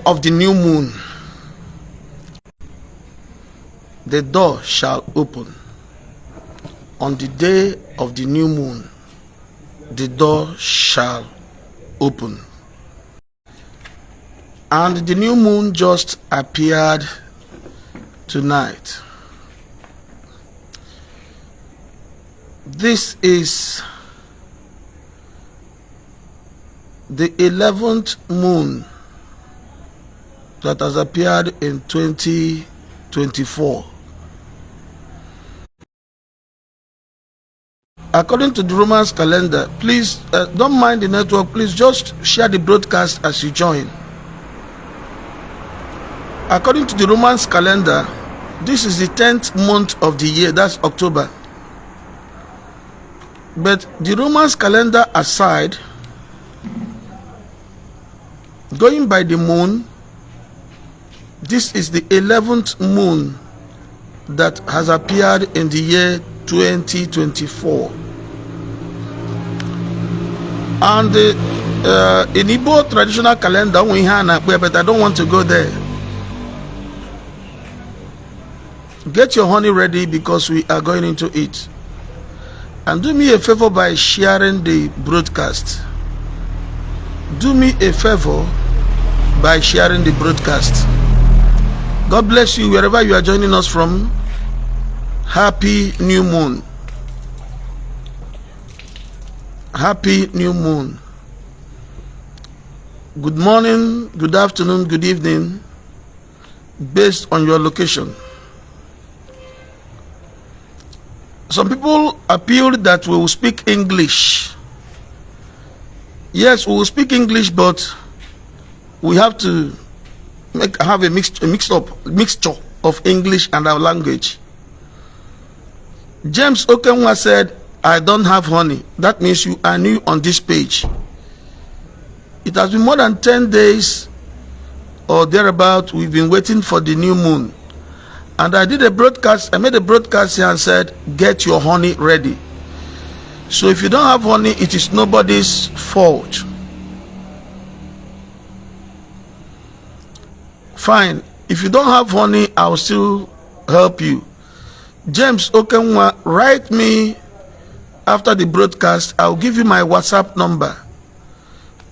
of the new moon, the door shall open. On the day of the new moon, the door shall open. And the new moon just appeared tonight. This is the 11th moon that has appeared in 2024. According to the Roman calendar, please don't mind the network, please just share the broadcast as you join. According to the Roman calendar, this is the 10th month of the year, that's October. But the Roman calendar aside, going by the moon, this is the 11th moon that has appeared in the year 2024. And in Igbo traditional calendar, but I don't want to go there. Get your honey ready because we are going into it. And do me a favor by sharing the broadcast. Do me a favor by sharing the broadcast. God bless you wherever you are joining us from. Happy new moon. Happy new moon. Good morning, good afternoon, good evening, based on your location. Some people appealed that we will speak English. Yes, we will speak English, but we have to have a mixture of English and our language. James Okenwa said, I don't have honey. That means you are new on this page. It has been more than 10 days or thereabout. We've been waiting for the new moon. And I did a broadcast. I made a broadcast here and said, get your honey ready. So if you don't have honey, it is nobody's fault. Fine. If you don't have honey, I'll still help you. James Okenwa, write me after the broadcast. I'll give you my WhatsApp number.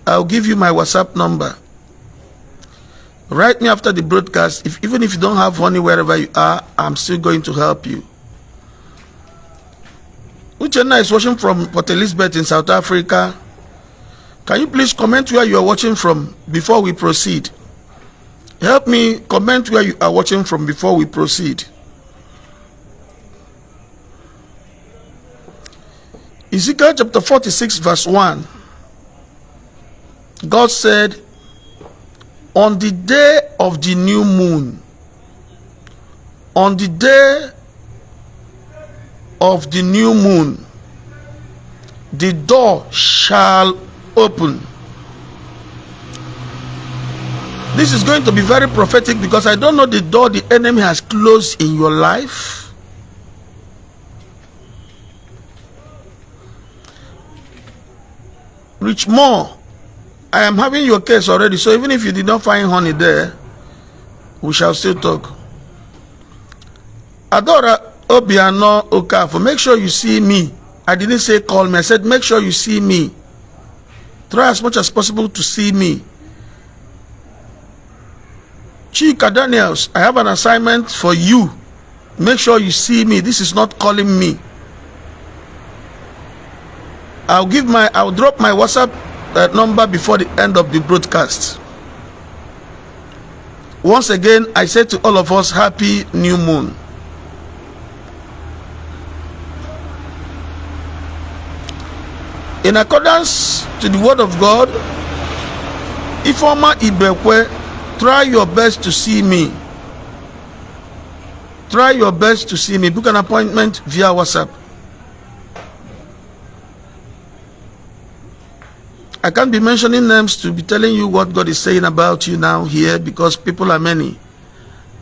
I'll give you my WhatsApp number. Write me after the broadcast. Even if you don't have honey wherever you are, I'm still going to help you. Uchenna is watching from Port Elizabeth in South Africa. Can you please comment where you are watching from before we proceed? Help me comment where you are watching from before we proceed. Ezekiel chapter 46 verse 1. God said, on the day of the new moon, on the day of the new moon, the door shall open. This is going to be very prophetic because I don't know the door the enemy has closed in your life. Rich more. I am having your case already, so even if you did not find honey there, we shall still talk. Adora Obiano Okafor, make sure you see me. I didn't say call me, I said make sure you see me. Try as much as possible to see me. Chika Daniels, I have an assignment for you. Make sure you see me. This is not calling me. I'll drop my WhatsApp number before the end of the broadcast. Once again, I say to all of us, happy new moon. In accordance to the word of God, Ifeoma Ibekwe, try your best to see me. Try your best to see me. Book an appointment via WhatsApp. I can't be mentioning names to be telling you what God is saying about you now here because people are many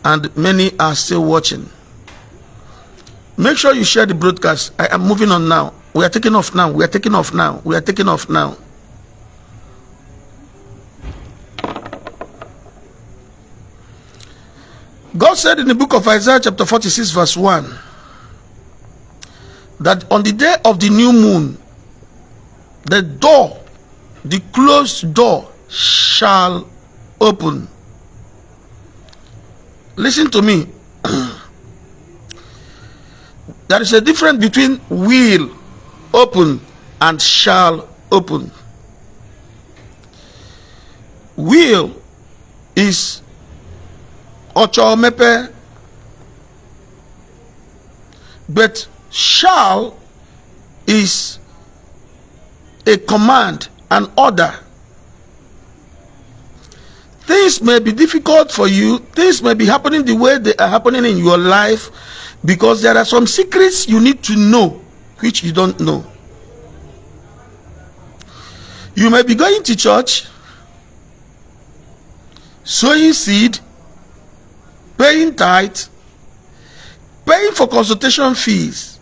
and many are still watching. Make sure you share the broadcast. I am moving on now. We are taking off now. We are taking off now. We are taking off now. God said in the book of Isaiah chapter 46 verse 1 that on the day of the new moon, the door, the closed door shall open. Listen to me. There is a difference between will open and shall open. Will is ocho mepe, but shall is a command, an order. Things may be difficult for you, things may be happening the way they are happening in your life because there are some secrets you need to know which you don't know. You may be going to church, sowing seed, paying tithe, paying for consultation fees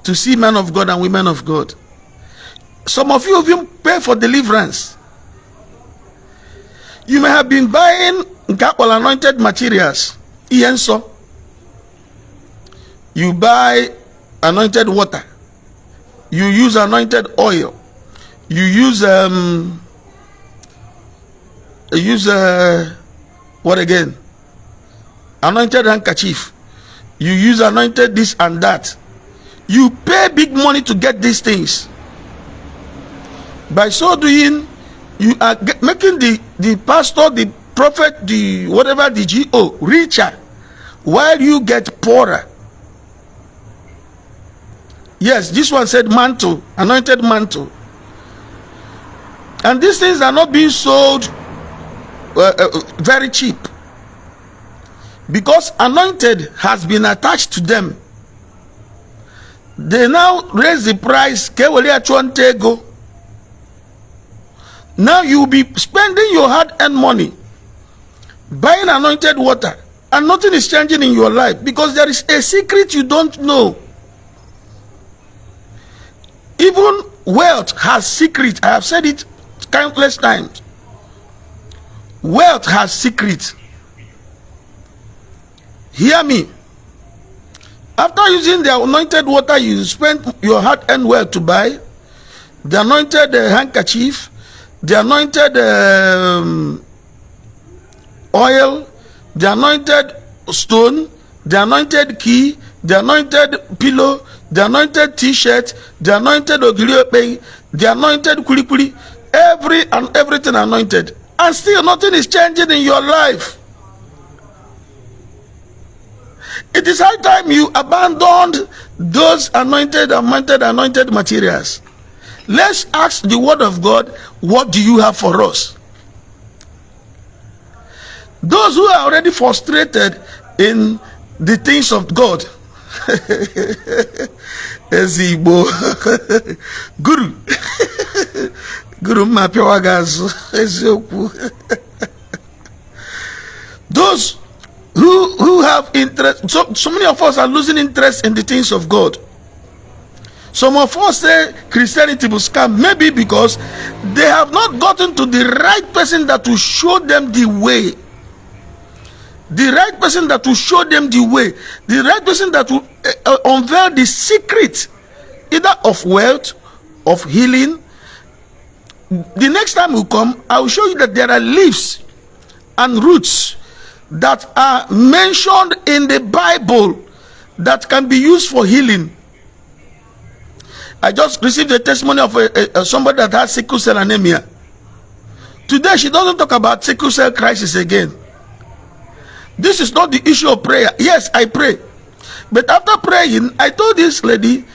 to see men of God and women of God. Some of you even pay for deliverance. You may have been buying anointed materials. You buy anointed water. You use anointed oil. You use what again? Anointed handkerchief. You use anointed this and that. You pay big money to get these things. By so doing, you are making the pastor, the prophet, the whatever, the GO richer, while you get poorer. Yes, this one said mantle, anointed mantle. And these things are not being sold very cheap, because anointed has been attached to them. They now raise the price. Now you will be spending your hard-earned money buying anointed water, and nothing is changing in your life because there is a secret you don't know. Even wealth has secret. I have said it countless times. Wealth has secret. Hear me. After using the anointed water you spent your hard-earned wealth to buy, the anointed handkerchief, the anointed oil, the anointed stone, the anointed key, the anointed pillow, the anointed t-shirt, the anointed ogiliope, the anointed kulikuli, everything anointed, and still nothing is changing in your life. It is high time you abandoned those anointed materials. Let's ask the word of God, what do you have for us? Those who are already frustrated in the things of God. Igbo. Guru. Guru Mapiwagazu. Those who have interest, so many of us are losing interest in the things of God. Some of us say Christianity will scam, maybe because they have not gotten to the right person that will show them the way. The right person that will show them the way. The right person that will unveil the secret, either of wealth, of healing. The next time we come, I will show you that there are leaves and roots that are mentioned in the Bible that can be used for healing. I just received a testimony of somebody that has sickle cell anemia. Today she doesn't talk about sickle cell crisis again. This is not the issue of prayer. Yes, I pray. But after praying, I told this lady,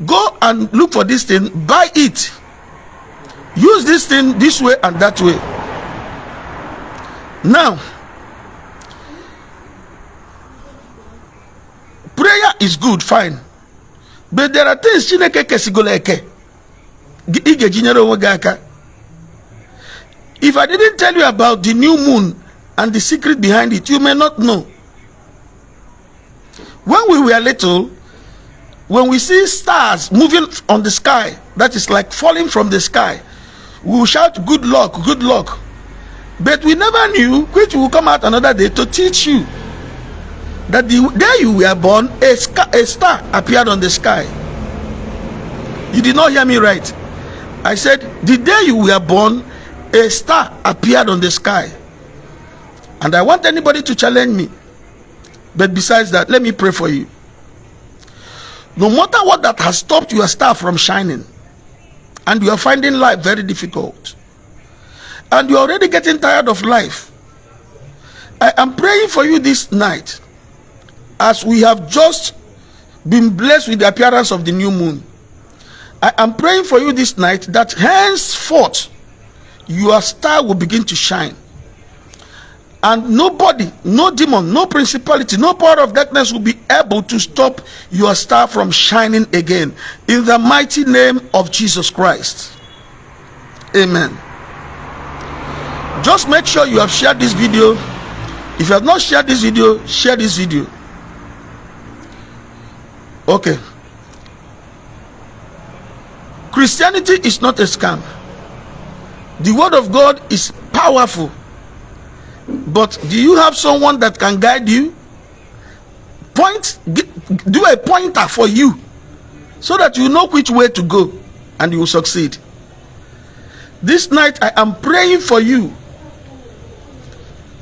go and look for this thing, buy it. Use this thing this way and that way. Now, prayer is good, fine. But there are things Chineke kesigoleke. If I didn't tell you about the new moon and the secret behind it, you may not know. When we were little, when we see stars moving on the sky, that is like falling from the sky, we will shout, good luck, good luck. But we never knew which will come out another day to teach you that the day you were born, a star appeared on the sky. You did not hear me right. I said, the day you were born, a star appeared on the sky. And I want anybody to challenge me. But besides that, let me pray for you. No matter what that has stopped your star from shining, and you are finding life very difficult, and you are already getting tired of life, I am praying for you this night, as we have just been blessed with the appearance of the new moon. I am praying for you this night that henceforth your star will begin to shine, and nobody, no demon, no principality, no power of darkness will be able to stop your star from shining again, in the mighty name of Jesus Christ. Amen. Just make sure you have shared this video. If you have not shared this video, share this video. Okay. Christianity is not a scam. The word of God is powerful. But do you have someone that can guide you? Do a pointer for you, so that you know which way to go and you will succeed. This night I am praying for you,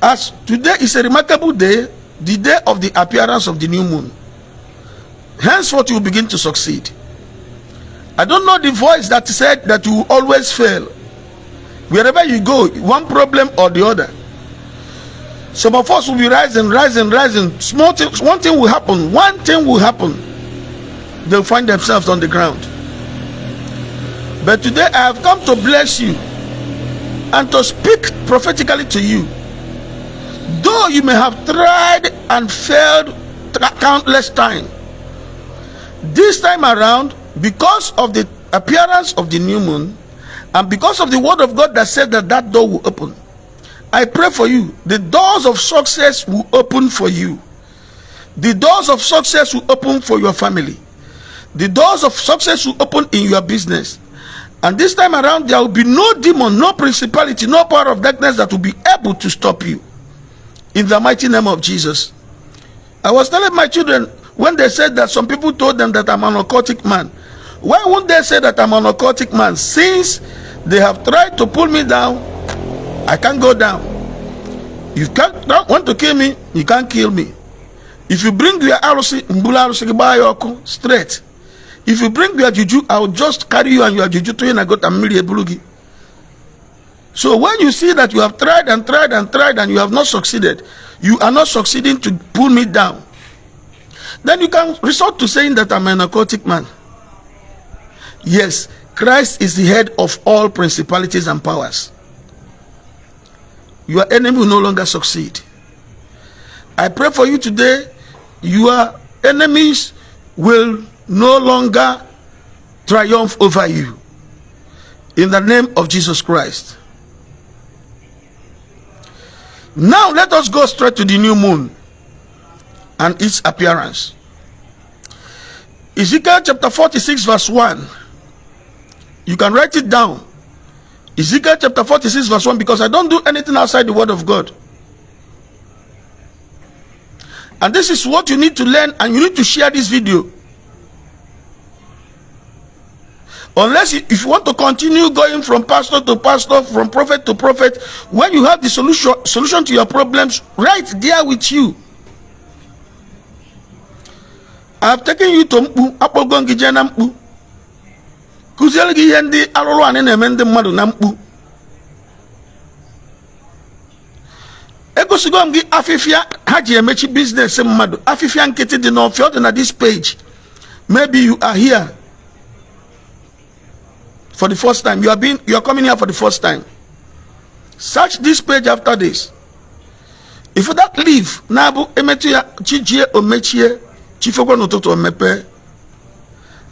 as today is a remarkable day, the day of the appearance of the new moon. Henceforth you will begin to succeed. I don't know the voice that said that you will always fail. Wherever you go, one problem or the other. Some of us will be rising. Small things, one thing will happen. They'll find themselves on the ground. But today I have come to bless you and to speak prophetically to you. Though you may have tried and failed countless times, this time around, because of the appearance of the new moon, and because of the word of God that said that that door will open, I pray for you. The doors of success will open for you. The doors of success will open for your family. The doors of success will open in your business. And this time around, there will be no demon, no principality, no power of darkness that will be able to stop you. In the mighty name of Jesus. I was telling my children, when they said that some people told them that I'm an occultic man, why won't they say that I'm an occultic man? Since they have tried to pull me down, I can't go down. You can't want to kill me, you can't kill me. If you bring your arusi, straight. If you bring your juju, I will just carry you and your juju to you and I got a million bulugi. So when you see that you have tried and you have not succeeded, you are not succeeding to pull me down, then you can resort to saying that I'm an occultic man. Yes, Christ is the head of all principalities and powers. Your enemy will no longer succeed. I pray for you today, your enemies will no longer triumph over you. In the name of Jesus Christ. Now let us go straight to the new moon and its appearance. Ezekiel chapter 46 verse 1. You can write it down. Ezekiel chapter 46 verse 1, because I don't do anything outside the word of God. And this is what you need to learn, and you need to share this video. Unless if you want to continue going from pastor to pastor, from prophet to prophet, when you have the solution to your problems right there with you. I have taken you to Mpu, Apogongi Jana Mpu. Kuzelgi Yendi Arolo and Emende Madu Nampu. Egosigongi Afifia Haji Emechi business Madu. Afifia Nketi di no field na this page. Maybe you are here for the first time. You are coming here for the first time. Search this page after this. If you don't leave, Nabu Emetia Chijie Omechie Chifoko Nototo Mepe.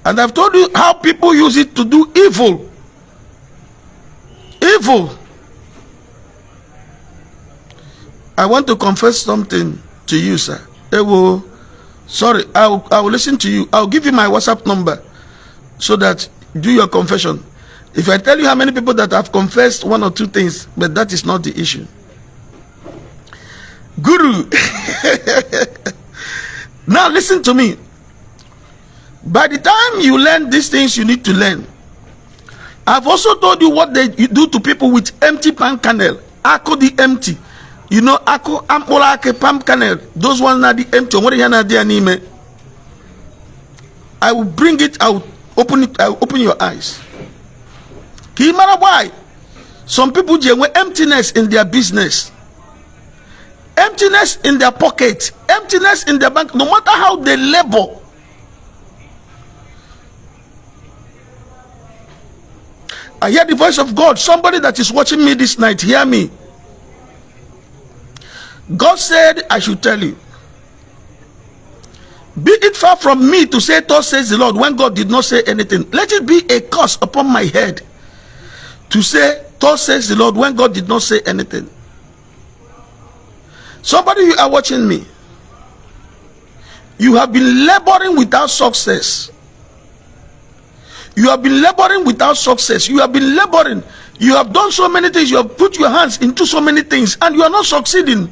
And I've told you how people use it to do evil. Evil. I want to confess something to you, sir. Sorry, I will listen to you. I'll give you my WhatsApp number so that do your confession. If I tell you how many people that have confessed one or two things, but that is not the issue. Guru. Now listen to me. By the time you learn these things you need to learn, I've also told you what they do to people with empty palm kernel. Ako the empty. You know, ako ampola ke palm kernel. Those ones are the empty. I will bring it out. Open it. I will open your eyes. Kimara why? Some people have emptiness in their business, emptiness in their pocket, emptiness in their bank. No matter how they labor, I hear the voice of God. Somebody that is watching me this night, hear me. God said, I should tell you, be it far from me to say, thus says the Lord, when God did not say anything. Let it be a curse upon my head to say, thus says the Lord, when God did not say anything. Somebody, you are watching me. You have been laboring without success. You have been laboring without success. You have been laboring. You have done so many things. You have put your hands into so many things and you are not succeeding.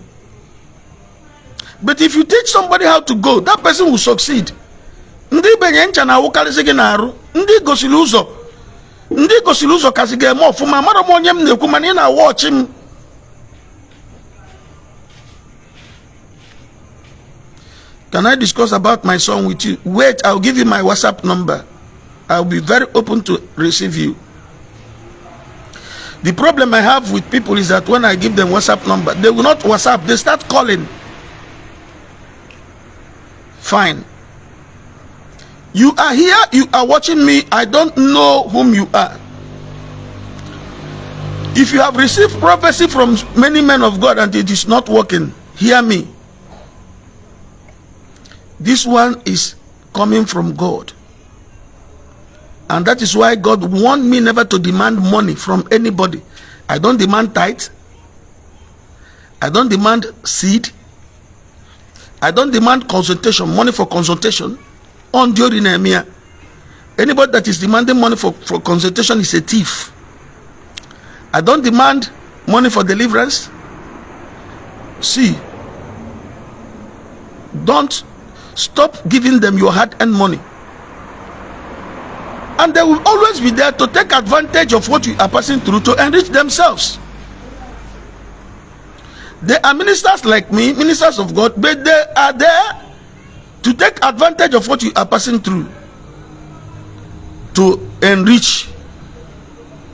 But if you teach somebody how to go, that person will succeed. Ndi benyencha na wukalisige na aru. Ndi gosiluzo. Ndi gosiluzo kasige mo fuma mara mo nyem ne kumani na watch him. Can I discuss about my son with you? Wait, I'll give you my WhatsApp number. I'll be very open to receive you. The problem I have with people is that when I give them WhatsApp number, they will not WhatsApp, they start calling. Fine. You are here, you are watching me, I don't know whom you are. If you have received prophecy from many men of God and it is not working, hear me. This one is coming from God. And that is why God warned me never to demand money from anybody. I don't demand tithe. I don't demand seed. I don't demand consultation, money for consultation. On during Nehemiah. Anybody that is demanding money for consultation is a thief. I don't demand money for deliverance. See, don't stop giving them your hard-earned money. And they will always be there to take advantage of what you are passing through to enrich themselves. They are ministers like me, ministers of God, but they are there to take advantage of what you are passing through to enrich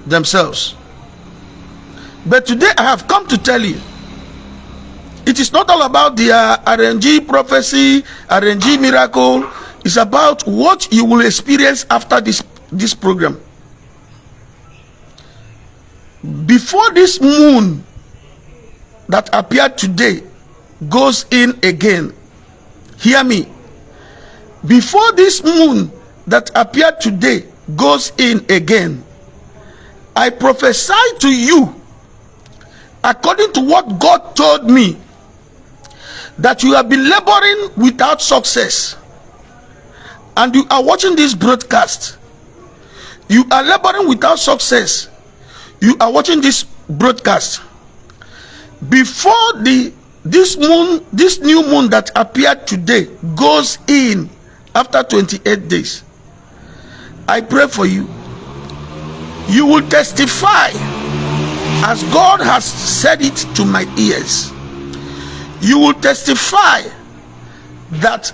themselves. But today I have come to tell you, it is not all about the RNG prophecy, RNG miracle. It's about what you will experience after this program. Before this moon that appeared today goes in again, hear me. Before this moon that appeared today goes in again, I prophesy to you, according to what God told me, that you have been laboring without success. And you are watching this broadcast. You are laboring without success. You are watching this broadcast. Before this new moon that appeared today goes in after 28 days, I pray for you. You will testify as God has said it to my ears. You will testify that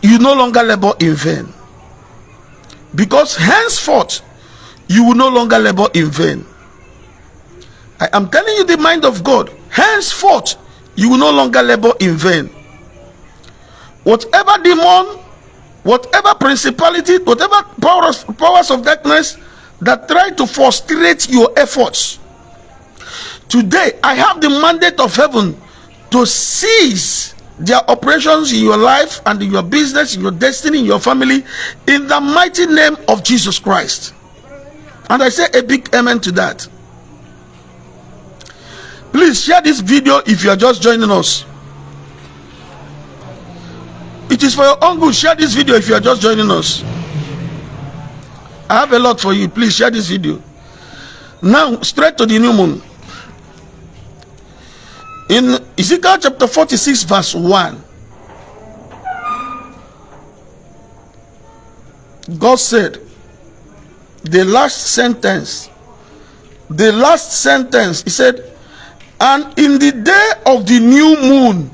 you no longer labor in vain, because henceforth you will no longer labor in vain. I am telling you the mind of God. Henceforth you will no longer labor in vain. Whatever demon, whatever principality, whatever powers of darkness that try to frustrate your efforts, today I have the mandate of heaven to cease their operations in your life and in your business, in your destiny, in your family, in the mighty name of Jesus Christ. And I say a big amen to that. Please share this video if you are just joining us. It is for your own good. Share this video if you are just joining us. I have a lot for you. Please share this video. Now, straight to the new moon. In Ezekiel chapter 46 verse 1, God said, the last sentence, he said, and in the day of the new moon,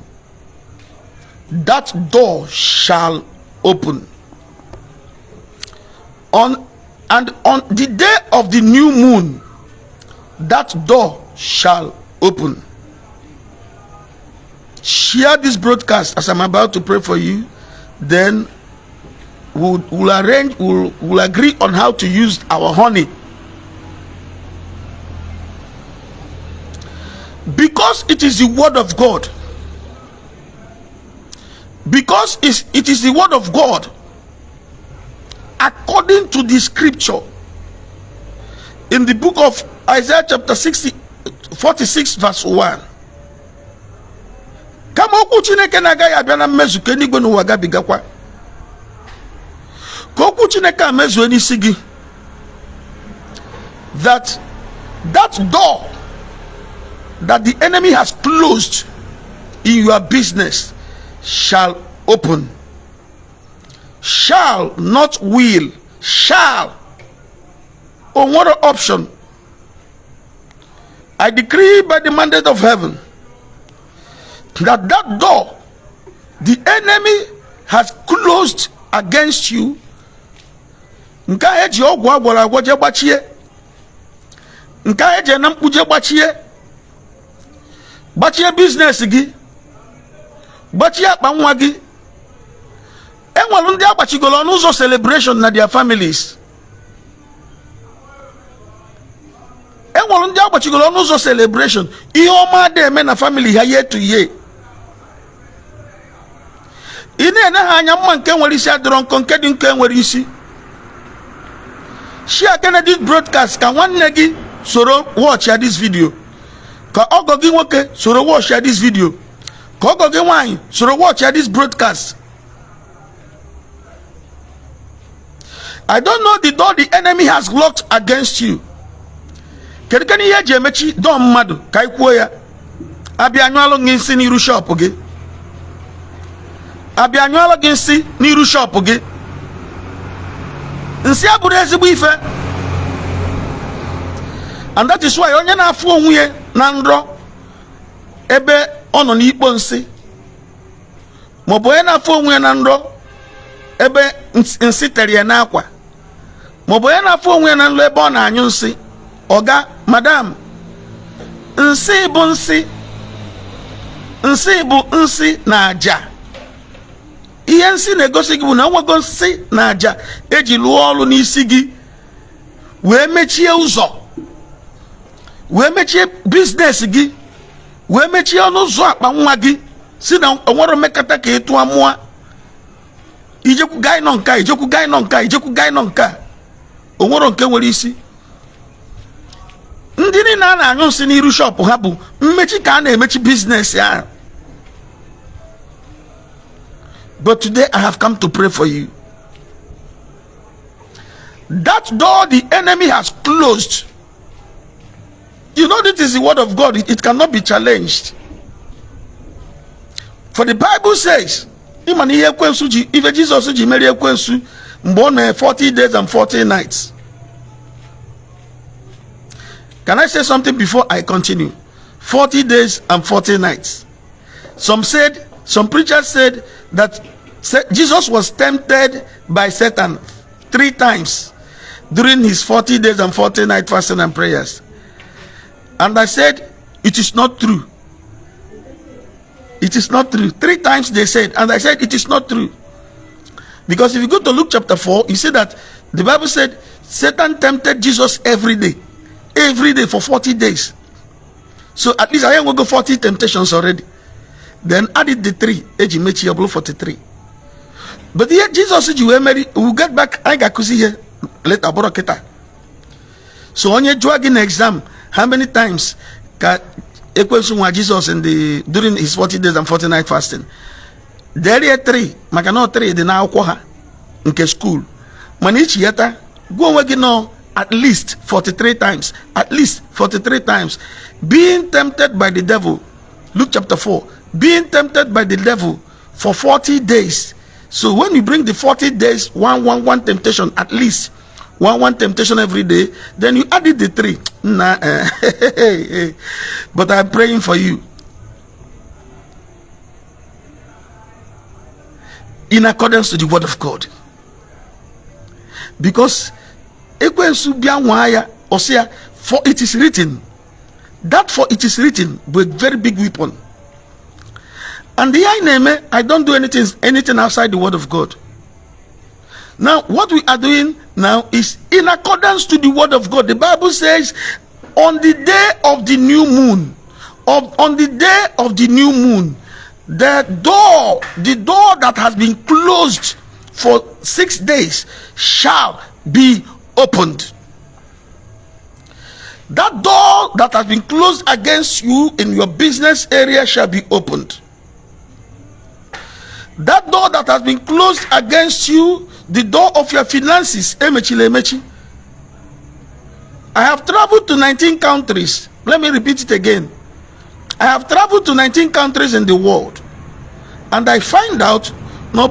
that door shall open. On the day of the new moon, that door shall open. Share this broadcast as I'm about to pray for you. Then we'll agree on how to use our honey. Because it is the word of God. Because it is the word of God. According to the scripture. In the book of Isaiah chapter 46 verse 1. Kama okwu Chineke na-agaghị abịa na mmezu ka eluigwe n'ụwa gabigakwa. Ka okwu Chineke amezuo n'isi gị. That door that the enemy has closed in your business shall open. Shall, not will. Shall. On what option? I decree by the mandate of heaven that door the enemy has closed against you. Nka eji ogwu agwara agwo je gbachie. Nka eji na mkpuje gbachie. Gbachie business gị. Gbachie akpa nwa gị. Enwelu ndị agbachigolo n'ụzọ celebration na their families. Enwelu ndị agbachigolo n'ụzọ celebration. Ihe ọma dị eme na family ha year to year. Ine na ha anya mma nke nwere isi adịrọ nkọ nke dị nke nwere isi. Share Kennedy broadcast ka nwanne gị soro watch ya this video. Ka ogo gị nwoke soro watch ya this video. Ka ogo gị nwanyị soro watch ya this broadcast. I don't know the door the enemy has locked against you. Kedu ka ihe eji emechi door mmadụ ka ikwuo ya. Abịa anyụọlụ gị nsị n'iru shop gị. Abịa anyụọlụ gị nsị n'iru shop gị. Nsị abụrụ ezigbo ife. And that is why onye na-afụ onwe ya na nrọ ebe ọ nọ n'ikpo nsị. Maọbụ onye na-afụ onwe ya na nrọ ebe nsị tere ya n'akwa. Maọbụ onye na-afụ onwe ya na nrọ ebe ọ na-anyụ nsị. Oga, madam, nsị bụ nsị. Nsị bụ nsị na aja. Ihe nsị na-egosi gị bụ na onwego nsị na aja eji lụọ ọrụ n'isi gị wee mechie ụzọ, wee mechie biznes gị, wee mechie ọnụ ụzọ akpa nwa gị si na onwere mmekọta ka ịtụ amụọ. Ijekwu gaa nọ nka, ijekwu gaa nọ nka, ijekwu gaa nọ nka. Onwere nke nwere isi. Ndị niile a na-anyụ nsị n'iru shop ha bụ mmechi ka a na-emechi biznes ya. But today I have come to pray for you. That door the enemy has closed. You know, this is the word of God. It cannot be challenged. For the Bible says, if Jesus mgbe 40 days and 40 nights. Can I say something before I continue? 40 days and 40 nights. Some preachers said that Jesus was tempted by Satan 3 times during his 40 days and 40 night fasting and prayers. And I said, it is not true. It is not true. 3 times they said, and I said, it is not true. Because if you go to Luke chapter 4, you see that the Bible said Satan tempted Jesus every day for 40 days. So at least I am going to go 40 temptations already. Then added the 3, age mechi ablo 43. But here Jesus said you were married, we'll get back. I got here later boroketa. So on your dragging exam, how many times can Jesus during his 40 days and 40 night fasting? There are 3, makano 3 the now kwaha nke school. Manichi yeta go wagino at least 43 times. At least 43 times. Being tempted by the devil. Luke chapter 4. Being tempted by the devil for 40 days. So when you bring the 40 days, one temptation, at least one temptation every day, then you added the 3. Nah, but I'm praying for you. In accordance to the word of God. Because for it is written, that for it is written with very big weapon. And the I don't do anything outside the word of God. Now, what we are doing now is in accordance to the word of God. The Bible says, on the day of the new moon, the door that has been closed for 6 days shall be opened. That door that has been closed against you in your business area shall be opened. That door that has been closed against you, the door of your finances, I have traveled to 19 countries. Let me repeat it again. I have traveled to 19 countries in the world, and I find out there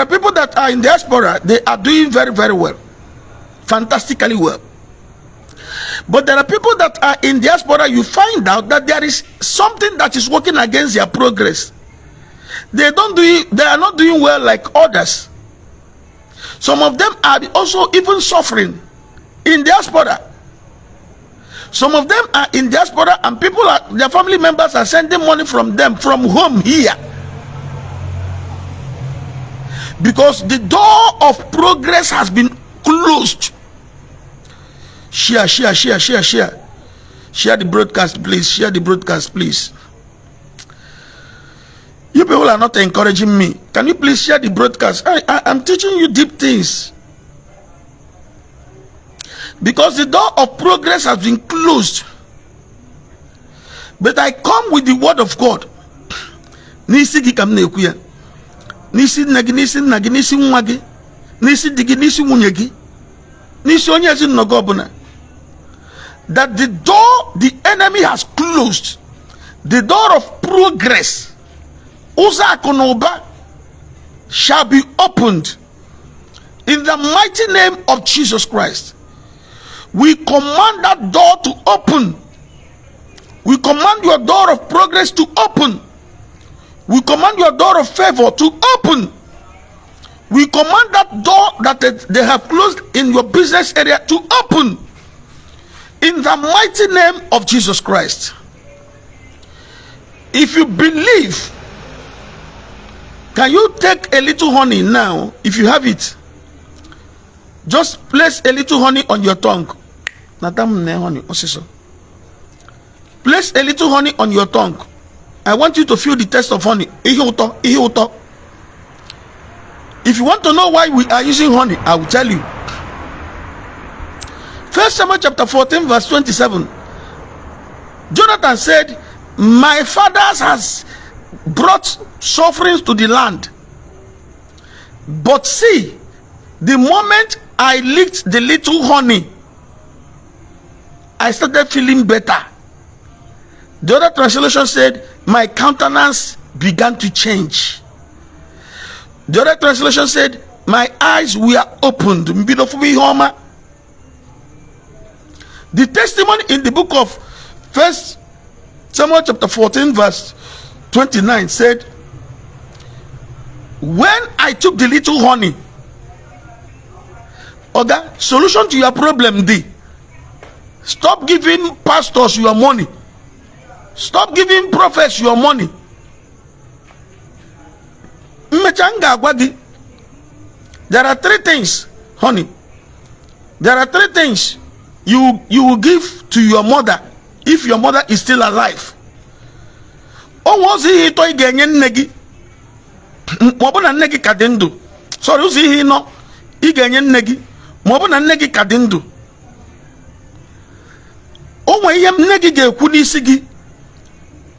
are people that are in diaspora. They are doing very, very well, fantastically well. But there are people that are in diaspora. You find out that there is something that is working against their progress. They are not doing well like others. Some of them are also even suffering in diaspora. Some of them are in diaspora, and their family members are sending money from them from home here. Because the door of progress has been closed. Share. Share the broadcast, please. Share the broadcast, please. You people are not encouraging me. Can you please share the broadcast? I'm teaching you deep things. Because the door of progress has been closed. But I come with the word of God. Nisi nagi, nisi nwagi, nisi digi, nisi wunyegi, nisi onyezi nogobuna. That the door the enemy has closed, the door of progress, Uza Konoba, shall be opened in the mighty name of Jesus Christ. We command that door to open. We command your door of progress to open. We command your door of favor to open. We command that door that they have closed in your business area to open in the mighty name of Jesus Christ. If you believe, can you take a little honey now? If you have it, just place a little honey on your tongue. Place a little honey on your tongue. I want you to feel the taste of honey. If you want to know why we are using honey, I will tell you. 1 Samuel chapter 14 verse 27. Jonathan said, my fathers has brought sufferings to the land, but see, the moment I licked the little honey, I started feeling better. The other translation said, my countenance began to change. The other translation said, my eyes were opened. The testimony in the book of 1 Samuel chapter 14 verse 29 said, when I took the little honey, Oga, solution to your problem, stop giving pastors your money. Stop giving prophets your money. There are 3 things, honey. There are 3 things you will give to your mother if your mother is still alive. Sorry,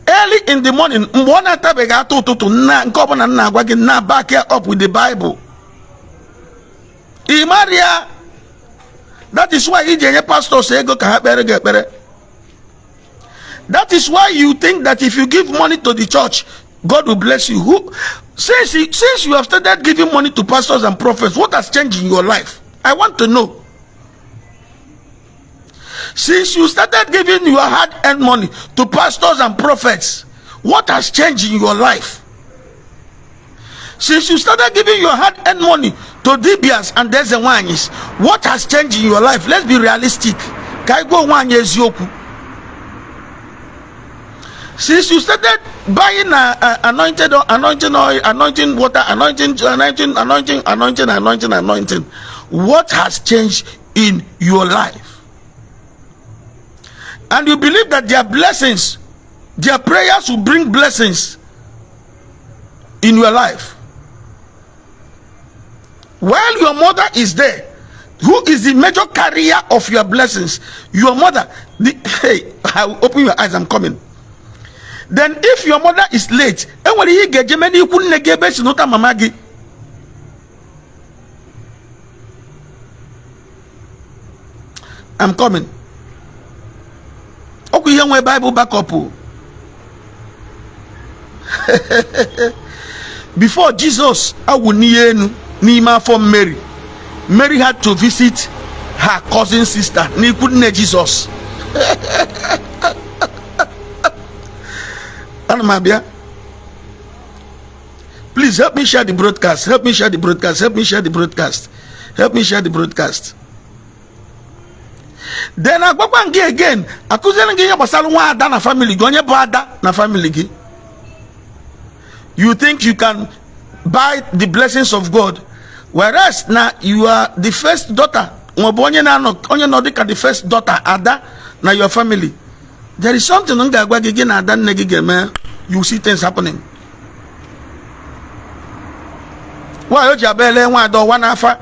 early in the morning, back here up with the Bible. Imaria, that is why pastor say go. That is why you think that if you give money to the church, God will bless you. Since you have started giving money to pastors and prophets, what has changed in your life? I want to know. Since you started giving your hard-earned money to pastors and prophets, what has changed in your life? Since you started giving your hard-earned money to Dibias and Dezewanis, what has changed in your life? Let's be realistic. Since you started buying anointing oil, anointing water, anointing, what has changed in your life? And you believe that their blessings, their prayers will bring blessings in your life. While your mother is there, who is the major carrier of your blessings? Your mother. Hey, I will open your eyes, I'm coming. Then if your mother is late, I'm coming. Okay, young Bible back up. Before Jesus, I will Nima from Mary. Mary had to visit her cousin sister. Ni couldn't Jesus. Please help me share the broadcast. Help me share the broadcast. Help me share the broadcast. Help me share the broadcast. Then I go back again. I couldn't get a family. Na family. You think you can buy the blessings of God, whereas now you are the first daughter. The first daughter, Ada, now your family. There is something you see things happening. Why you jabele one afa?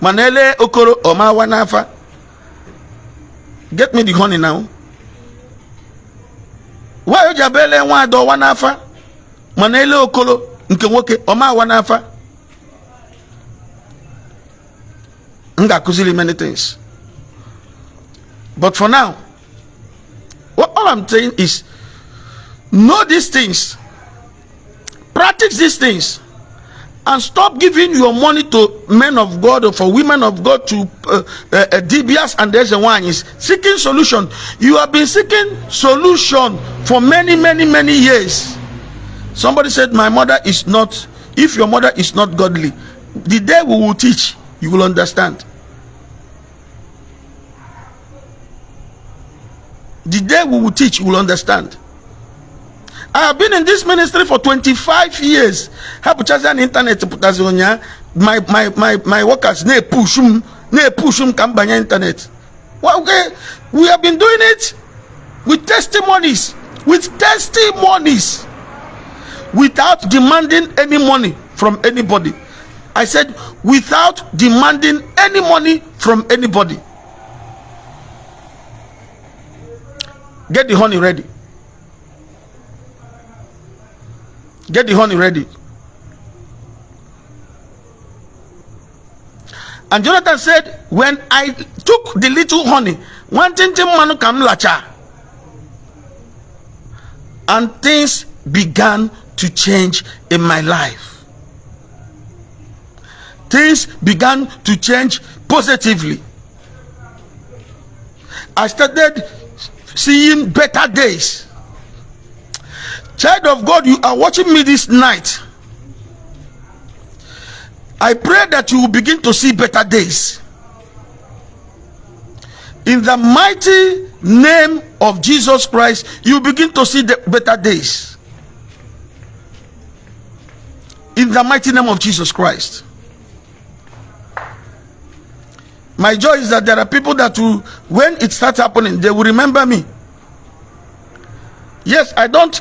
Manele okoro oma one afa. Get me the honey now. Why you jabele one afa? Manele okoro nke nwoke oma one afa. Nga kuzili many things. But for now, all I'm saying is, know these things, practice these things, and stop giving your money to men of God or for women of God to DBS and there's a one is seeking solution. You have been seeking solution for many years. Somebody said, my mother is not, if your mother is not godly, the day we will teach, you will understand. The day we will teach, you will understand. I have been in this ministry for 25 years. My workers ne push come by internet. Well, okay, we have been doing it with testimonies, without demanding any money from anybody. I said without demanding any money from anybody. Get the honey ready. Get the honey ready. And Jonathan said, when I took the little honey, one thing manu kam lacha, and things began to change in my life. Things began to change positively. I started seeing better days. Child of God, you are watching me this night. I pray that you will begin to see better days. In the mighty name of Jesus Christ, you begin to see the better days. In the mighty name of Jesus Christ. My joy is that there are people that will, when it starts happening, they will remember me. Yes, I don't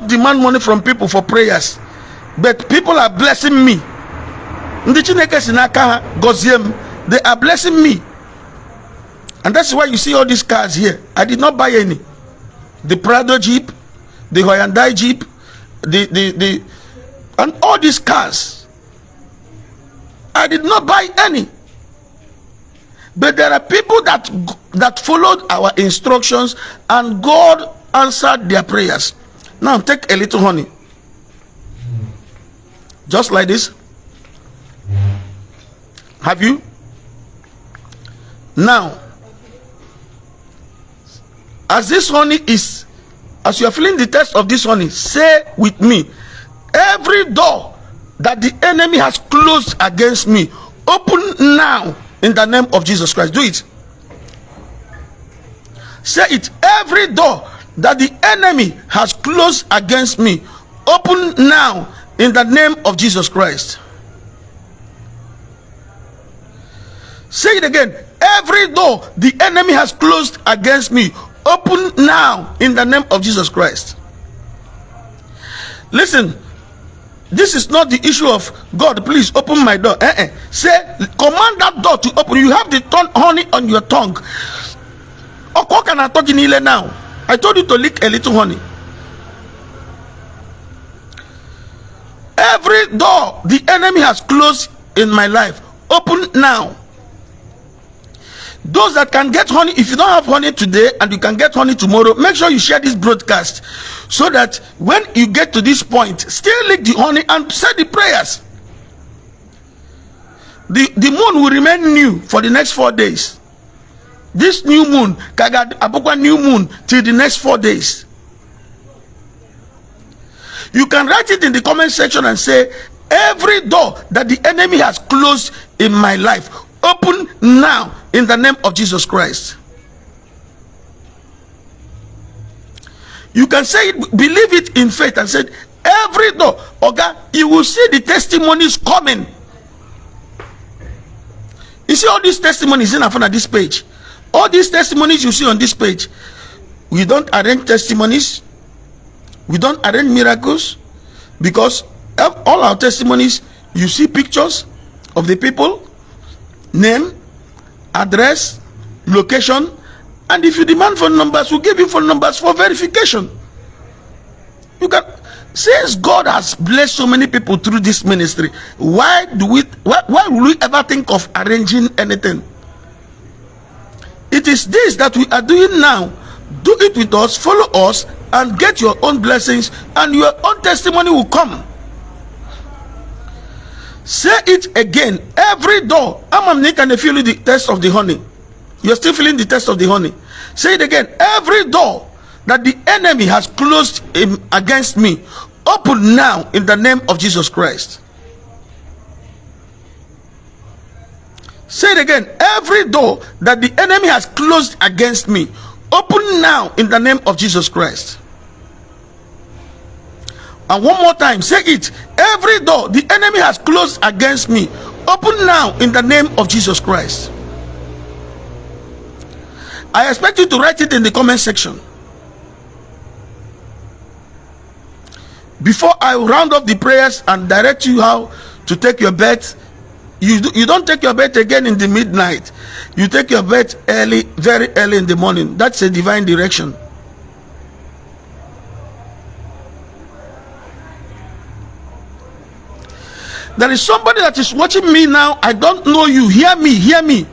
demand money from people for prayers, but people are blessing me. They are blessing me. And that's why you see all these cars here. I did not buy any. The Prado Jeep, the Hyundai Jeep, and all these cars. I did not buy any. But there are people that followed our instructions, and God answered their prayers. Now take a little honey. Just like this. Have you? Now, as this honey is, as you are feeling the taste of this honey, say with me, every door that the enemy has closed against me, open now in the name of Jesus Christ. Do it. Say it. Every door that the enemy has closed against me, open now in the name of Jesus Christ. Say it again. Every door the enemy has closed against me, open now in the name of Jesus Christ. Listen, this is not the issue of God, please open my door. Say, command that door to open. You have the honey on your tongue. Oh, what can I talk in Ile now? I told you to lick a little honey. Every door the enemy has closed in my life, open now. Those that can get honey, if you don't have honey today and you can get honey tomorrow, make sure you share this broadcast so that when you get to this point, still lick the honey and say the prayers. The moon will remain new for the next 4 days. This new moon, new moon till the next 4 days. You can write it in the comment section and say, every door that the enemy has closed in my life, open now in the name of Jesus Christ. You can say it, believe it in faith, and say, every door, Oga, you will see the testimonies coming. You see all these testimonies in front of this page. All these testimonies you see on this page. We don't arrange testimonies. We don't arrange miracles, because all our testimonies, you see pictures of the people, name, address, location, and if you demand phone numbers, we'll give you phone numbers for verification. You can, since God has blessed so many people through this ministry, why will we ever think of arranging anything? It is this that we are doing now. Do it with us, follow us, and get your own blessings, and your own testimony will come. Say it again. Every door. I'm Nick, and I feel the taste of the honey. You're still feeling the taste of the honey. Say it again. Every door that the enemy has closed against me, open now in the name of Jesus Christ. Say it again. Every door that the enemy has closed against me, open now in the name of Jesus Christ. And one more time, say it. Every door the enemy has closed against me, open now in the name of Jesus Christ. I expect you to write it in the comment section. Before I round up the prayers and direct you how to take your bed, you don't take your bed again in the midnight. You take your bed early, very early in the morning. That's a divine direction. There is somebody that is watching me now. I don't know you. Hear me, hear me.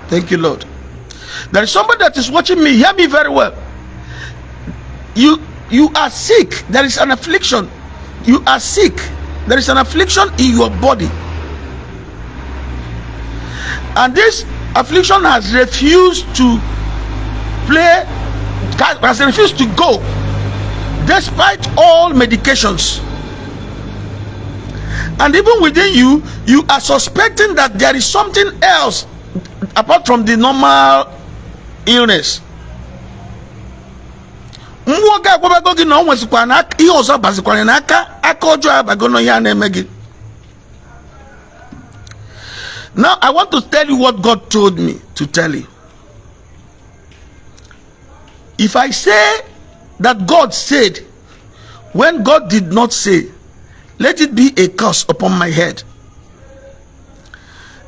Thank you, Lord. There is somebody that is watching me. Hear me very well. You are sick. There is an affliction. You are sick. There is an affliction in your body. And this affliction has refused to play, has refused to go, despite all medications. And even within you, you are suspecting that there is something else apart from the normal illness. Now I want to tell you what God told me to tell you. If I say that God said when God did not say, let it be a curse upon my head.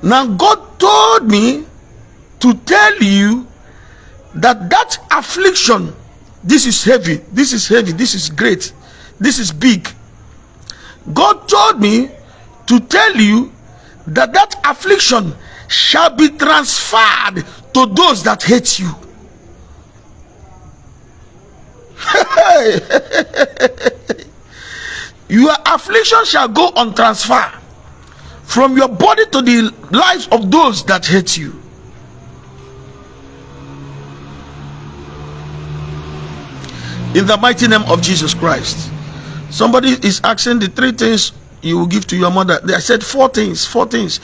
Now God told me to tell you that that affliction This is heavy. This is heavy. This is great. This is big. God told me to tell you that that affliction shall be transferred to those that hate you. Your affliction shall go on transfer from your body to the lives of those that hate you. In the mighty name of Jesus Christ. Somebody is asking the 3 things you will give to your mother. I said 4 things. 4 things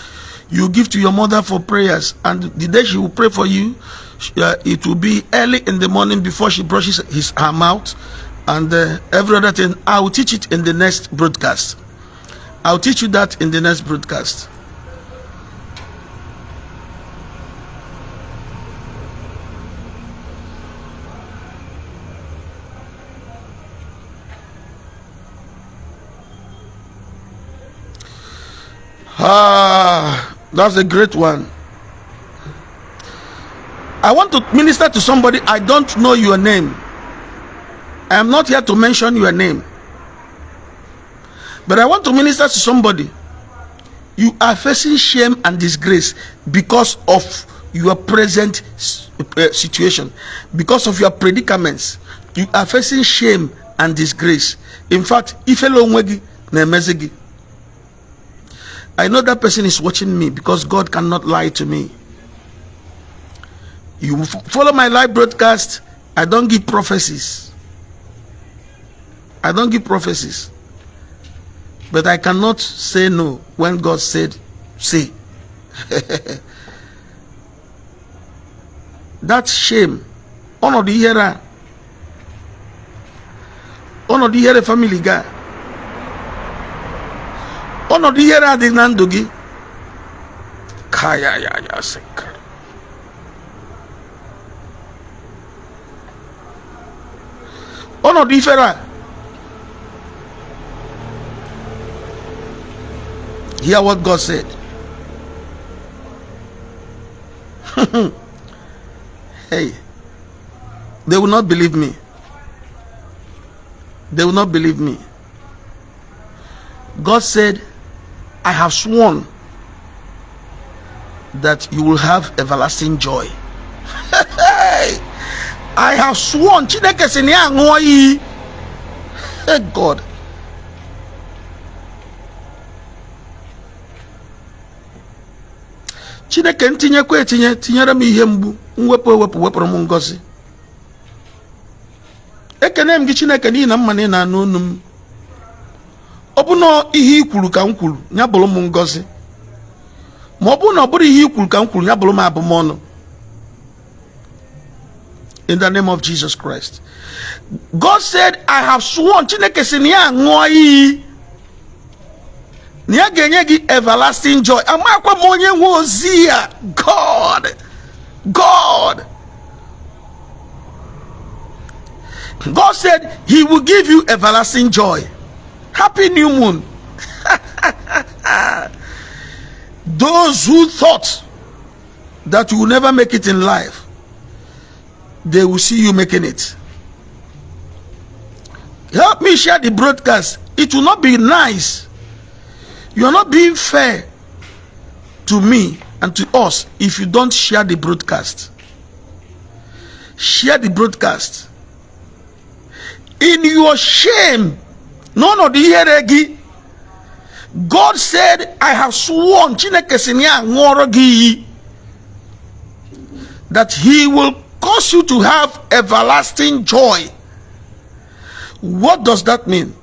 you give to your mother for prayers, and the day she will pray for you, it will be early in the morning before she brushes her mouth, and every other thing. I will teach it in the next broadcast. I'll teach you that in the next broadcast. That's a great one. I want to minister to somebody. I don't know your name. I am not here to mention your name, but I want to minister to somebody. You are facing shame and disgrace because of your present situation, because of your predicaments. You are facing shame and disgrace. In fact, I know that person is watching me because God cannot lie to me. You follow my live broadcast. I don't give prophecies. I don't give prophecies. But I cannot say no when God said, say. That's shame. Honor the hearer. Honor the hearer family guy. Honor the hearer the nandogi. Kaya ya ya sekar. Honor the hearer. Hear what God said. Hey, they will not believe me. They will not believe me. God said, I have sworn that you will have everlasting joy. I have sworn. God. Chineke ntinyekwa tinyere m ihe mgbu wepụrụ m ngozi. Ekene m gị Chineke n'ihi na mma na ị na-anụ olu m. Ọ bụ na ihe ikwuru ka m kwuru nya bụrụ m ngozi. Ma ọ bụ na ọ bụrụ ihe ikwuru ka m kwuru nya bụrụ m abụmọnụ. In the name of Jesus Christ. God said, I have sworn. Chineke sị na ya ṅụọ iyi. Everlasting joy. God. God said he will give you everlasting joy. Happy new moon. Those who thought that you will never make it in life, they will see you making it. Help me share the broadcast. It will not be nice. You are not being fair to me and to us if you don't share the broadcast. Share the broadcast. In your shame, none of the heregi. God said, I have sworn that he will cause you to have everlasting joy. What does that mean?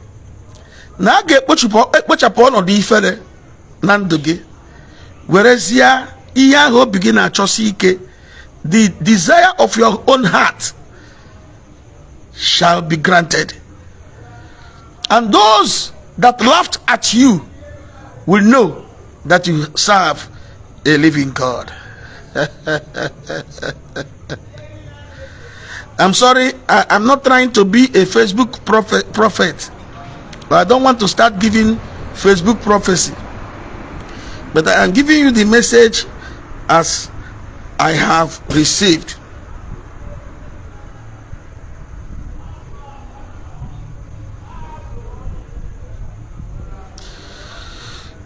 Na ekpochapụ ọnọdụ ifere na ndụ gị, werezie ihe ahụ obi gị na-achọsi ike, the desire of your own heart shall be granted, and those that laughed at you will know that you serve a living God. I'm sorry, I'm not trying to be a Facebook prophet. I don't want to start giving Facebook prophecy, but I am giving you the message as I have received.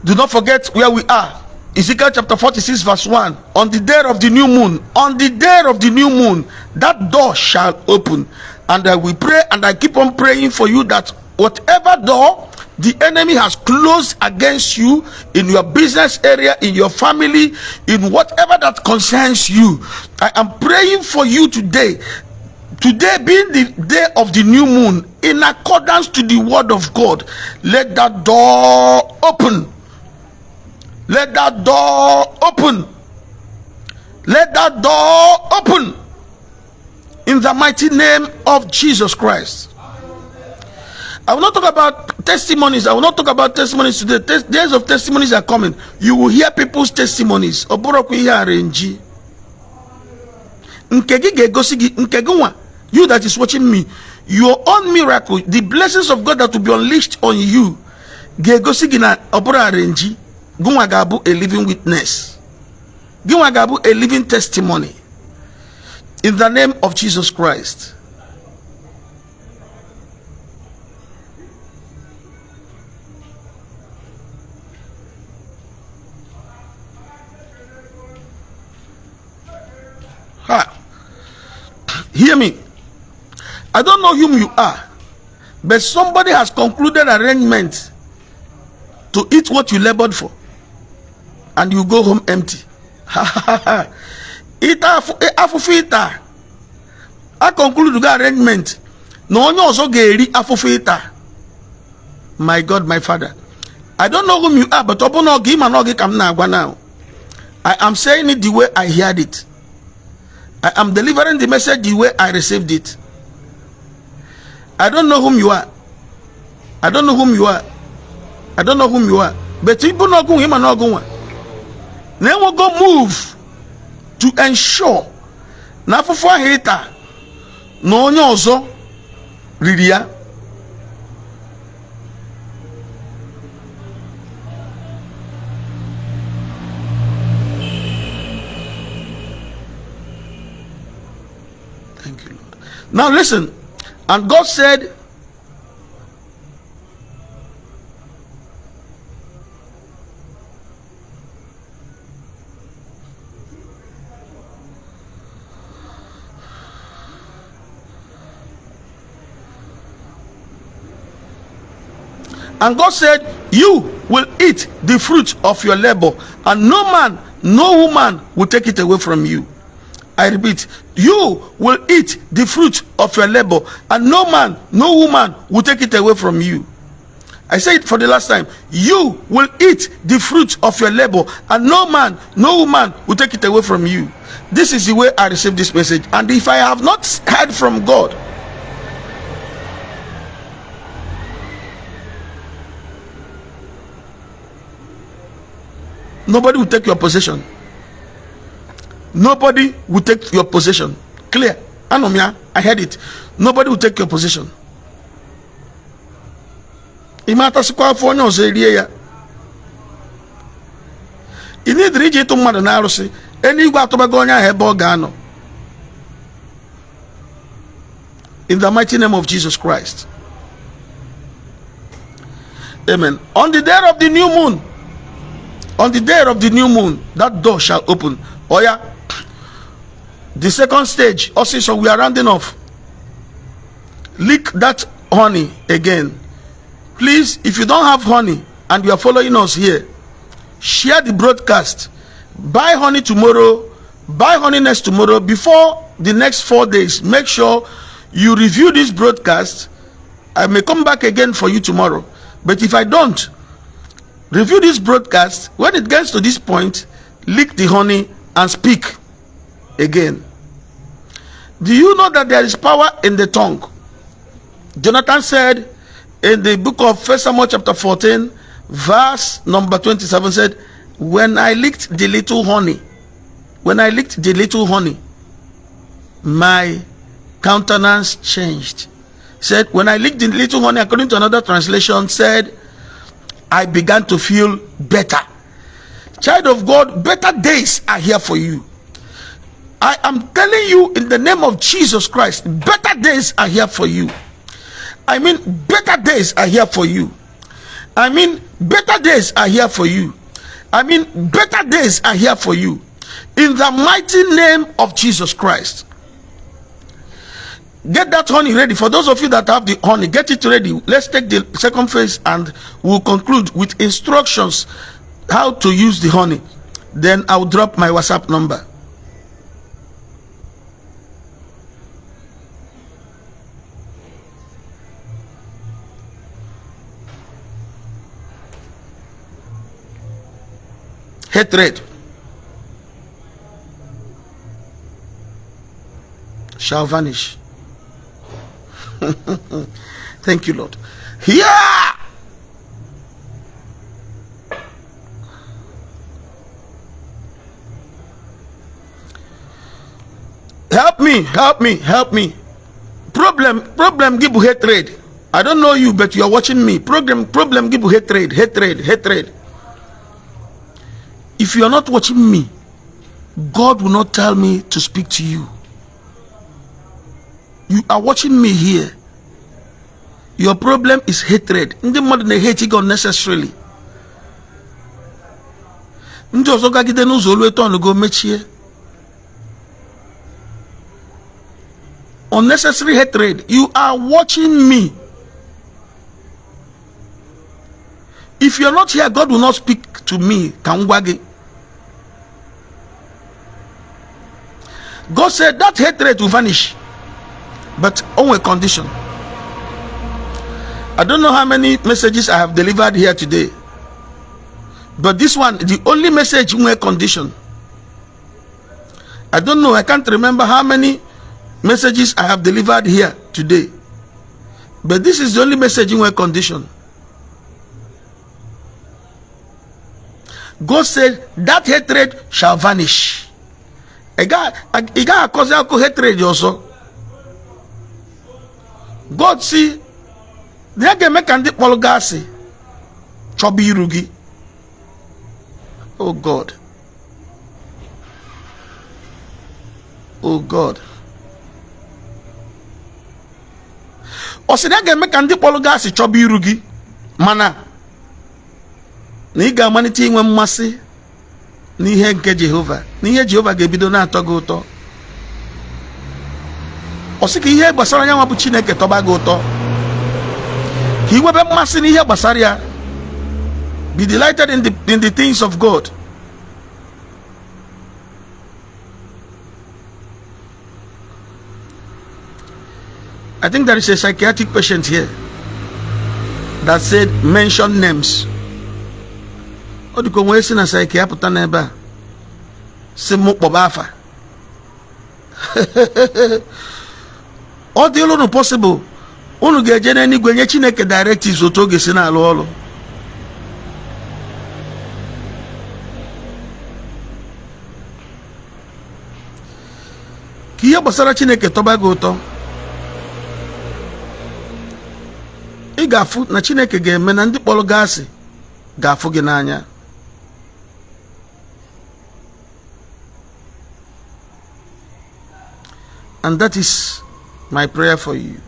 Do not forget where we are. Ezekiel chapter 46 verse 1. On the day of the new moon, on the day of the new moon, that door shall open. And I will pray, and I keep on praying for you, that whatever door the enemy has closed against you in your business area, in your family, in whatever that concerns you, I am praying for you today. Today being the day of the new moon, in accordance to the word of God, let that door open. Let that door open. Let that door open. In the mighty name of Jesus Christ. I will not talk about testimonies. I will not talk about testimonies today. Days of testimonies are coming. You will hear people's testimonies. You that is watching me, your own miracle, the blessings of God that will be unleashed on you, a living witness, a living testimony, in the name of Jesus Christ. Hear me. I don't know whom you are, but somebody has concluded arrangement to eat what you labored for, and you go home empty. Afufita. I conclude the arrangement. No one also geri afufita. My God, my Father. I don't know whom you are, but now I am saying it the way I heard it. I am delivering the message the way I received it. I don't know whom you are. I don't know whom you are. I don't know whom you are. But people not going, him and not going. Then we go move to ensure na for hater no onye ozo riria. Thank you, Lord. Now listen, and God said, and God said, you will eat the fruit of your labor, and no man, no woman will take it away from you. I repeat, you will eat the fruit of your labor, and no man, no woman will take it away from you. I say it for the last time. You will eat the fruit of your labor, and no man, no woman will take it away from you. This is the way I received this message. And if I have not heard from God, nobody will take your possession. Nobody will take your possession. Clear? Anomia, I heard it. Nobody will take your possession. Imata sikwa fonyo ozeriye ya. Ini dirije to mmadu na arusi. Eni igwe atobago onya hebe ogano. In the mighty name of Jesus Christ. Amen. On the day of the new moon, on the day of the new moon, that door shall open. Oh yeah. The second stage, also, so we are rounding off. Lick that honey again. Please, if you don't have honey and you are following us here, share the broadcast. Buy honey tomorrow, buy honey next tomorrow. Before the next 4 days, make sure you review this broadcast. I may come back again for you tomorrow. But if I don't review this broadcast, when it gets to this point, lick the honey and speak again. Do you know that there is power in the tongue? Jonathan said in the book of 1 Samuel chapter 14, verse number 27, said, when I licked the little honey, my countenance changed. Said, when I licked the little honey, according to another translation, said, I began to feel better. Child of God, better days are here for you. I am telling you in the name of Jesus Christ, better days are here for you. I mean, better days are here for you. I mean, Better days are here for you. I mean, better days are here for you. In the mighty name of Jesus Christ. Get that honey ready. For those of you that have the honey, get it ready. Let's take the second phase and we'll conclude with instructions how to use the honey. Then I'll drop my WhatsApp number. Hatred shall vanish. Thank you, Lord. Yeah. Help me, help me, help me. Problem give hatred. I don't know you, but you are watching me. Problem give hatred, hatred. If you are not watching me, God will not tell me to speak to you. You are watching me here. Your problem is hatred. Ndị mmadụ na-hate you unnecessarily. Ndị ọzọ gagide n'ụzọ olu eto ọnụ go mechie. Unnecessary hatred. You are watching me. If you are not here, God will not speak to me. Kangwagi. God said that hatred will vanish, but on a condition. I don't know how many messages I have delivered here today, but this one, the only message on a condition. I don't know, I can't remember how many messages I have delivered here today, but this is the only message on a condition. God said that hatred shall vanish. A guy cause hatred also. God see, they can make and polygasi. Chobi rugi. Oh God. Oh God. Osi they can make and polygasi chobi rugi. Mana. Niga maniti inwe mmasi n'ihe nke Jehova. N'ihe Jehova ga-ebido na-atọ gị ụtọ. Ọ sị ka ihe gbasara ya nwa bụ Chineke tọba gị ụtọ. Ka iwebe mmasị n'ihe gbasara ya. Be delighted in the things of God. I think there is a psychiatric patient here that said mention names. Ọ dịka onwe si na psyche apụta n'ebe a si mụ kpọba afa. Ọ dị unu possible unu ga-eje n'eluigwe nye Chineke directives otu oge si na-alụ ọrụ. Ka ihe gbasara Chineke tọba gị ụtọ, ị ga-afụ na Chineke ga-eme na ndị kpọrọ gị asị ga-afụ gị n'anya. And that is my prayer for you.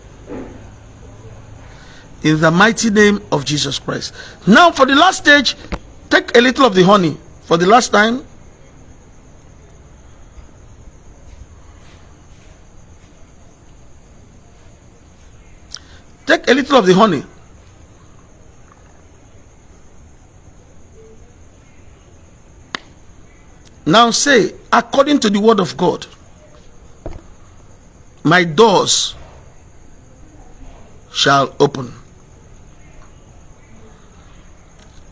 In the mighty name of Jesus Christ. Now for the last stage, take a little of the honey. For the last time. Take a little of the honey. Now say, according to the word of God, my doors shall open.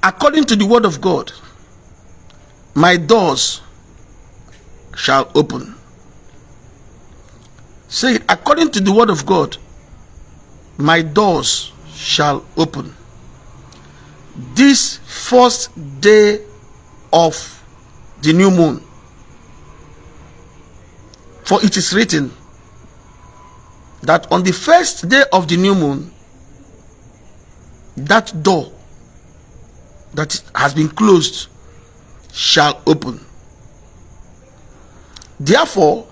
According to the word of God, my doors shall open. Say it, according to the word of God, my doors shall open. This first day of the new moon. For it is written that on the first day of the new moon, that door that has been closed shall open. Therefore,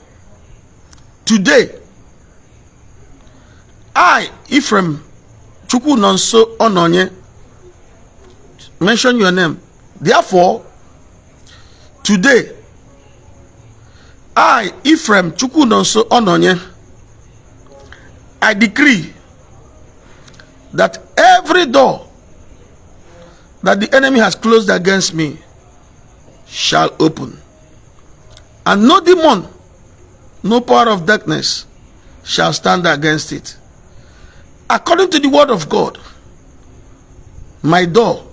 today, I, Ephraim Chukwu Nonso Ononye, mention your name. Therefore, today, I, Ephraim Chukwunonso Ononye, I decree that every door that the enemy has closed against me shall open. And no demon, no power of darkness shall stand against it. According to the word of God, my door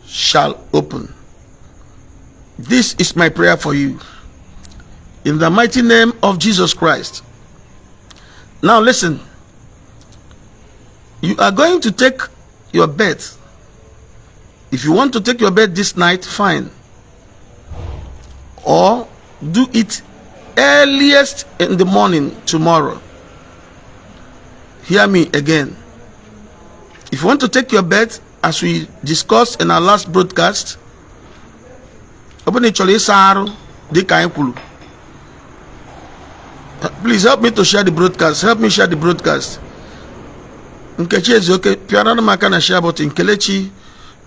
shall open. This is my prayer for you. In the mighty name of Jesus Christ. Now listen. You are going to take your bed. If you want to take your bed this night, fine. Or do it earliest in the morning tomorrow. Hear me again. If you want to take your bed, as we discussed in our last broadcast, please help me to share the broadcast. Help me share the broadcast. Nkechi is okay. Piano makana share button. Kelechi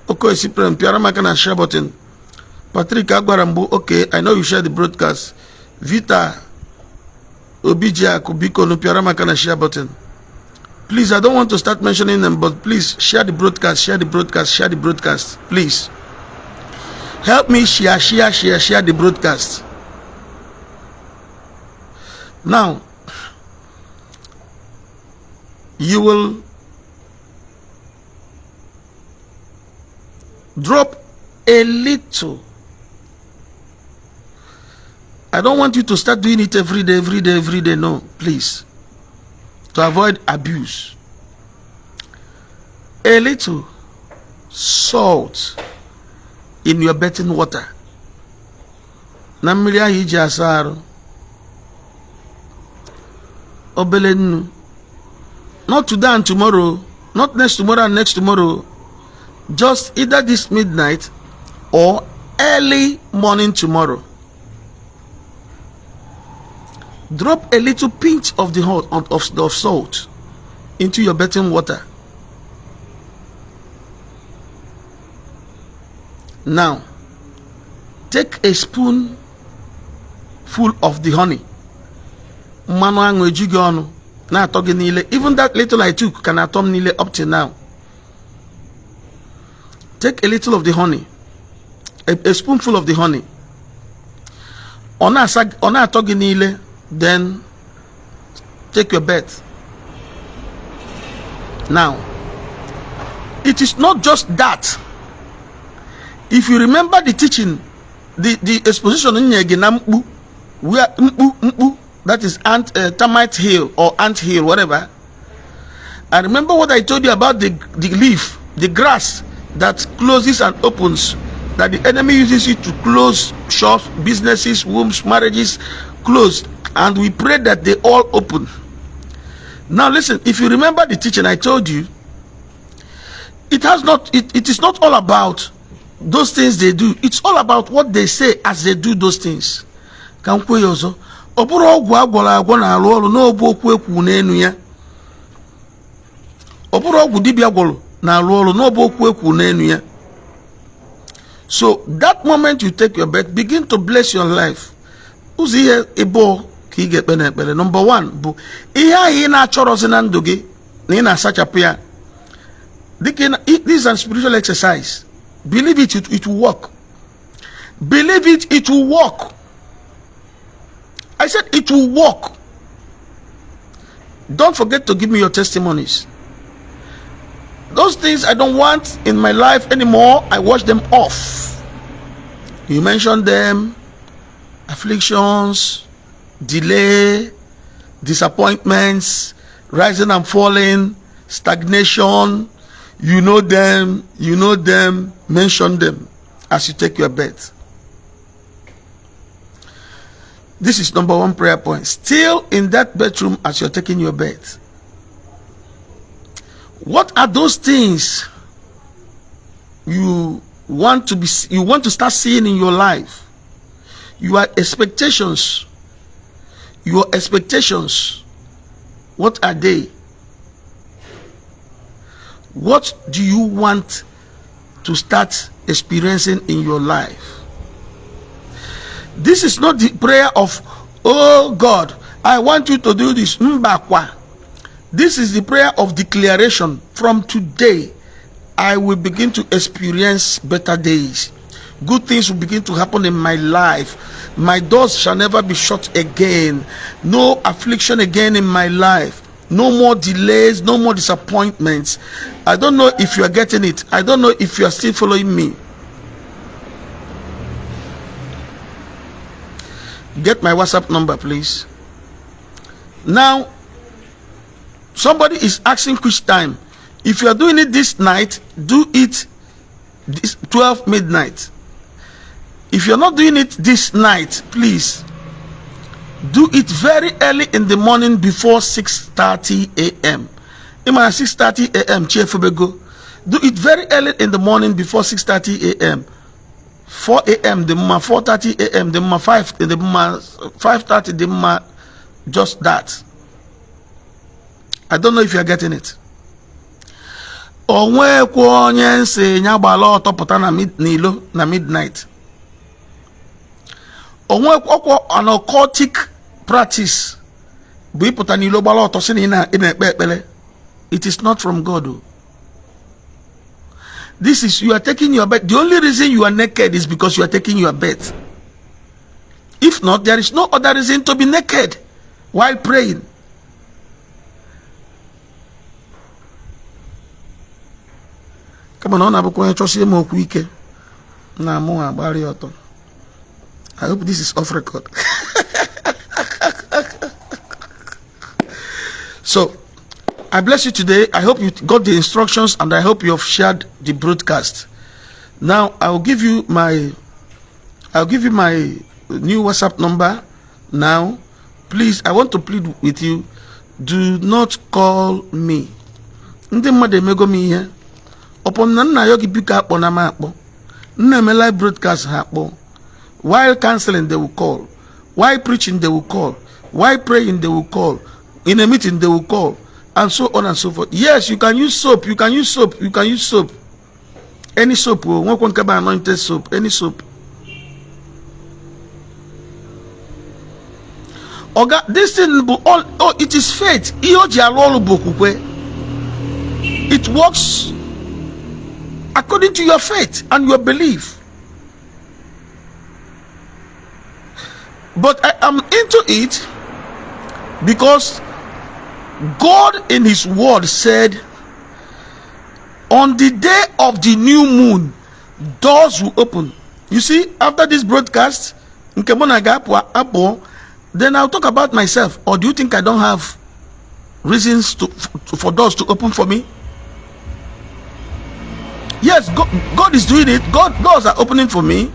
Oko Isiprem. Piano makana share button. Patrick Agwarambu. Okay, I know you share the broadcast. Vita Obija Kubiko no Piano makana share button. Please, I don't want to start mentioning them, but please share the broadcast. Share the broadcast. Share the broadcast. Please help me share the broadcast. Now, you will drop a little. I don't want you to start doing it every day. No, please. To avoid abuse. A little salt in your bathing water. Namilia hiji asaru. Obelenu. Not today and tomorrow, not next tomorrow and next tomorrow, just either this midnight or early morning tomorrow. Drop a little pinch of the of salt into your bathing water. Now, take a spoon full of the honey. Even that little I took can atom nile up till now. Take a little of the honey, a spoonful of the honey. Then take your bath. Now, it is not just that. If you remember the teaching, the exposition in Yeginampu, where mpu, that is termite hill or ant hill, whatever. I remember what I told you about the leaf, the grass that closes and opens, that the enemy uses it to close shops, businesses, wombs, marriages, close, and we pray that they all open. Now listen, if you remember the teaching I told you, it is not all about those things they do. It's all about what they say as they do those things. So that moment you take your breath, begin to bless your life. Number one, this is a spiritual exercise. Believe it will work. Believe it will work. I said it will work. Don't forget to give me your testimonies. Those things I don't want in my life anymore, I wash them off. You mentioned them: afflictions, delay, disappointments, rising and falling, stagnation. You know them, mention them as you take your bed. This is number one prayer point. Still in that bedroom as you're taking your bed. What are those things you want to start seeing in your life? Your expectations. Your expectations. What are they? What do you want to start experiencing in your life. This is not the prayer of, oh God, I want you to do this. Mbakwa. This is the prayer of declaration. From today, I will begin to experience better days. Good things will begin to happen in my life. My doors shall never be shut again. No affliction again in my life. No more delays, no more disappointments. I don't know if you are getting it. I don't know if you are still following me. Get my WhatsApp number, please. Now, somebody is asking which time. If you are doing it this night, do it this 12 midnight. If you're not doing it this night, please do it very early in the morning before 6:30 a.m. In my 6:30 a.m. Do it very early in the morning before 6:30 a.m. 4 a.m. the mama, 4:30 a.m. the mama, 5 the mama, 5:30 the mama, just that. I don't know if you're getting it. Onwe onye nse nyagbala ọtọpụta na midnight. Onwe an occultic practice. It is not from God. This is, you are taking your bed. The only reason you are naked is because you are taking your bed. If not, there is no other reason to be naked while praying. Come on, I hope this is off record. So, I bless you today. I hope you got the instructions and I hope you have shared the broadcast. Now, I'll give you my new WhatsApp number. Now, please, I want to plead with you. Do not call me. Upon nana yogi pick up on a map. Live broadcast happen. While canceling, they will call. While preaching, they will call. While praying, they will call. In a meeting, they will call. And so on and so forth. Yes, you can use soap. You can use soap. You can use soap. Any soap. One can buy anointed soap. Any soap. Oga, this thing, it is faith. It works according to your faith and your belief. But I am into it because God in his word said, on the day of the new moon, doors will open. You see, after this broadcast, then I'll talk about myself. Or do you think I don't have reasons for doors to open for me? Yes, God is doing it. Doors are opening for me.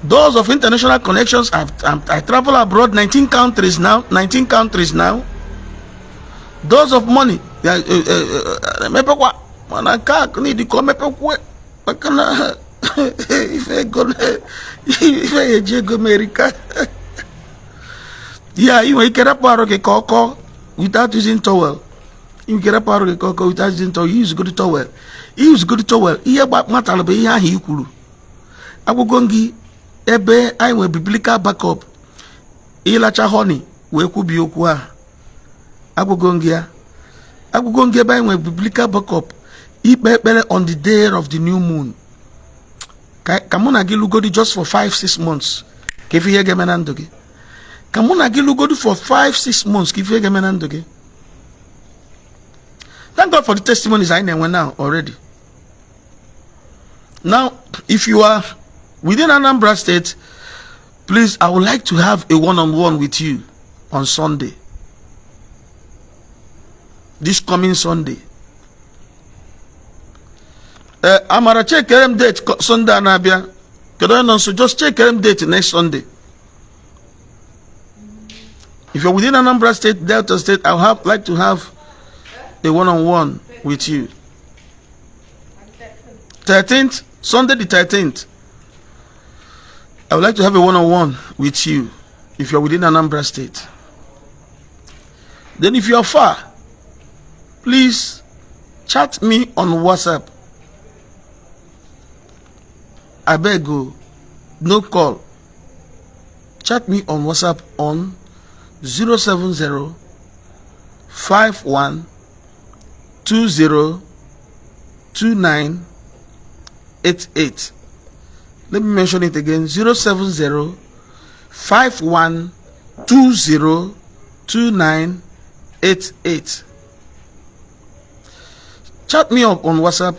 Doors of international connections. I travel abroad, 19 countries now. 19 countries now. Doors of money. Yeah, you get up out of the cocoa without using towel. You get up out of the cocoa without using towel. You use good towel. You use good towel. Here, but matalabe here he kulu. Abugongi ebe I will biblical backup. Ilacha honey we could be okwa. Abugongia. Abugongi ebe I will biblical backup. Ipe on the day of the new moon. Kamuna gilugodi just for 5-6 months. Kefi yege menandoge. Kamuna gilugodi for 5-6 months. Kefi yege menandoge. Thank God for the testimonies I know now already. Now, if you are within Anambra State, please, I would like to have a one-on-one with you on Sunday. This coming Sunday. I'm gonna check date Sunday Anabia. So just check date next Sunday. If you're within Anambra State, Delta State, I would like to have a one-on-one with you. 13th, Sunday the 13th. I would like to have a one-on-one with you if you're within Anambra State. Then if you're far, please chat me on WhatsApp. I beg you, no call. Chat me on WhatsApp on 070 51 20 2988. Let me mention it again. 070 51 20 2988. Chat me up on WhatsApp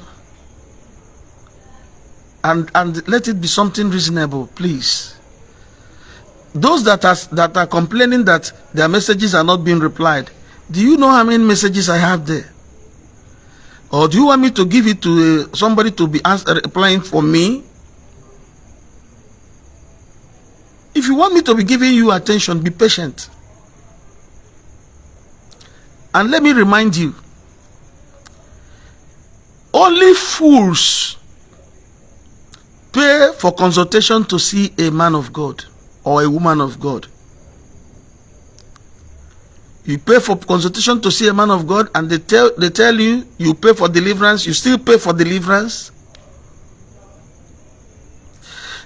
and let it be something reasonable, please. Those that are complaining that their messages are not being replied, do you know how many messages I have there? Or do you want me to give it to somebody to be replying for me? If you want me to be giving you attention, be patient. And let me remind you, only fools pay for consultation to see a man of God or a woman of God. You pay for consultation to see a man of God, and they tell you you pay for deliverance. You still pay for deliverance.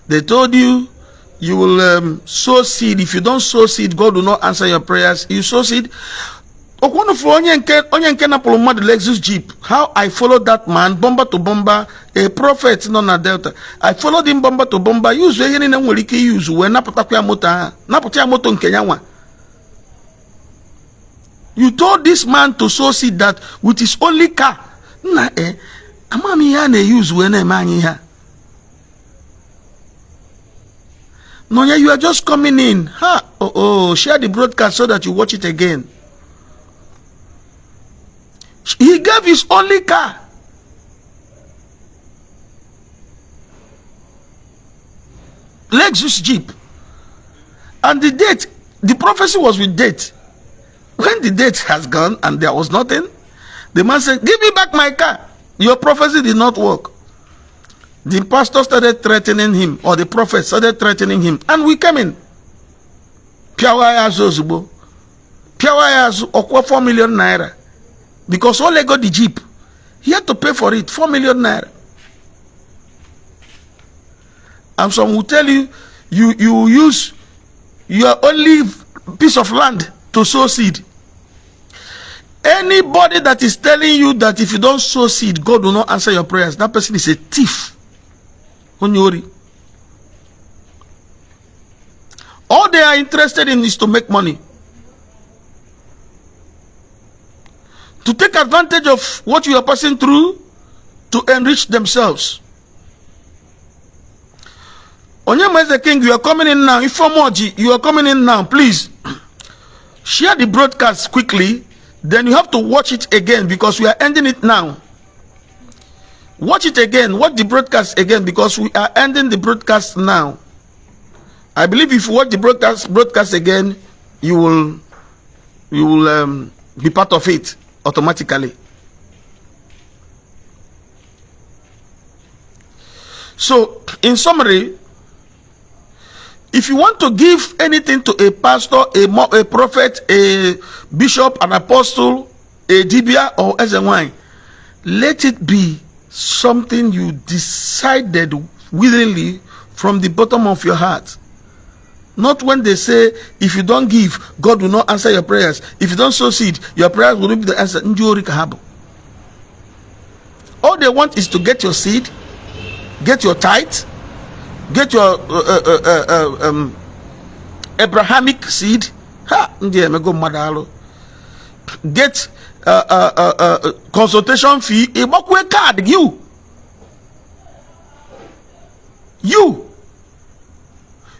They told you you will sow seed. If you don't sow seed, God will not answer your prayers. You sow seed. How I followed that man, bomber to bomber, a prophet, non a delta. I followed him bomber to bomber. Use use when moto in Kenya. You told this man to sow seed that with his only car. Use when a man here. No, you are just coming in. Share the broadcast so that you watch it again. He gave his only car. Lexus Jeep. And the date, the prophecy was with date. When the date has gone and there was nothing, the man said, give me back my car. Your prophecy did not work. The pastor started threatening him, or the prophet started threatening him, and we came in. Piawaya Zozubo. Piawaya Okwa 4 million naira. Because Ole got the Jeep. He had to pay for it, 4 million naira. And some will tell you, you use your only piece of land to sow seed. Anybody that is telling you that if you don't sow seed, God will not answer your prayers, that person is a thief. Onyori. All they are interested in is to make money. To take advantage of what you are passing through to enrich themselves. Onyema is the king, you are coming in now. Ifomoji, you are coming in now. Please share the broadcast quickly. Then you have to watch it again because we are ending it now. Watch it again. Watch the broadcast again because we are ending the broadcast now. I believe if you watch the broadcast again, you will be part of it automatically. So, in summary, if you want to give anything to a pastor, a prophet, a bishop, an apostle, a dibia, or as a wine, let it be something you decided willingly from the bottom of your heart. Not when they say, if you don't give, God will not answer your prayers. If you don't sow seed, your prayers will not be the answer. All they want is to get your seed, get your tithe, get your Abrahamic seed. Get consultation fee. Card. You.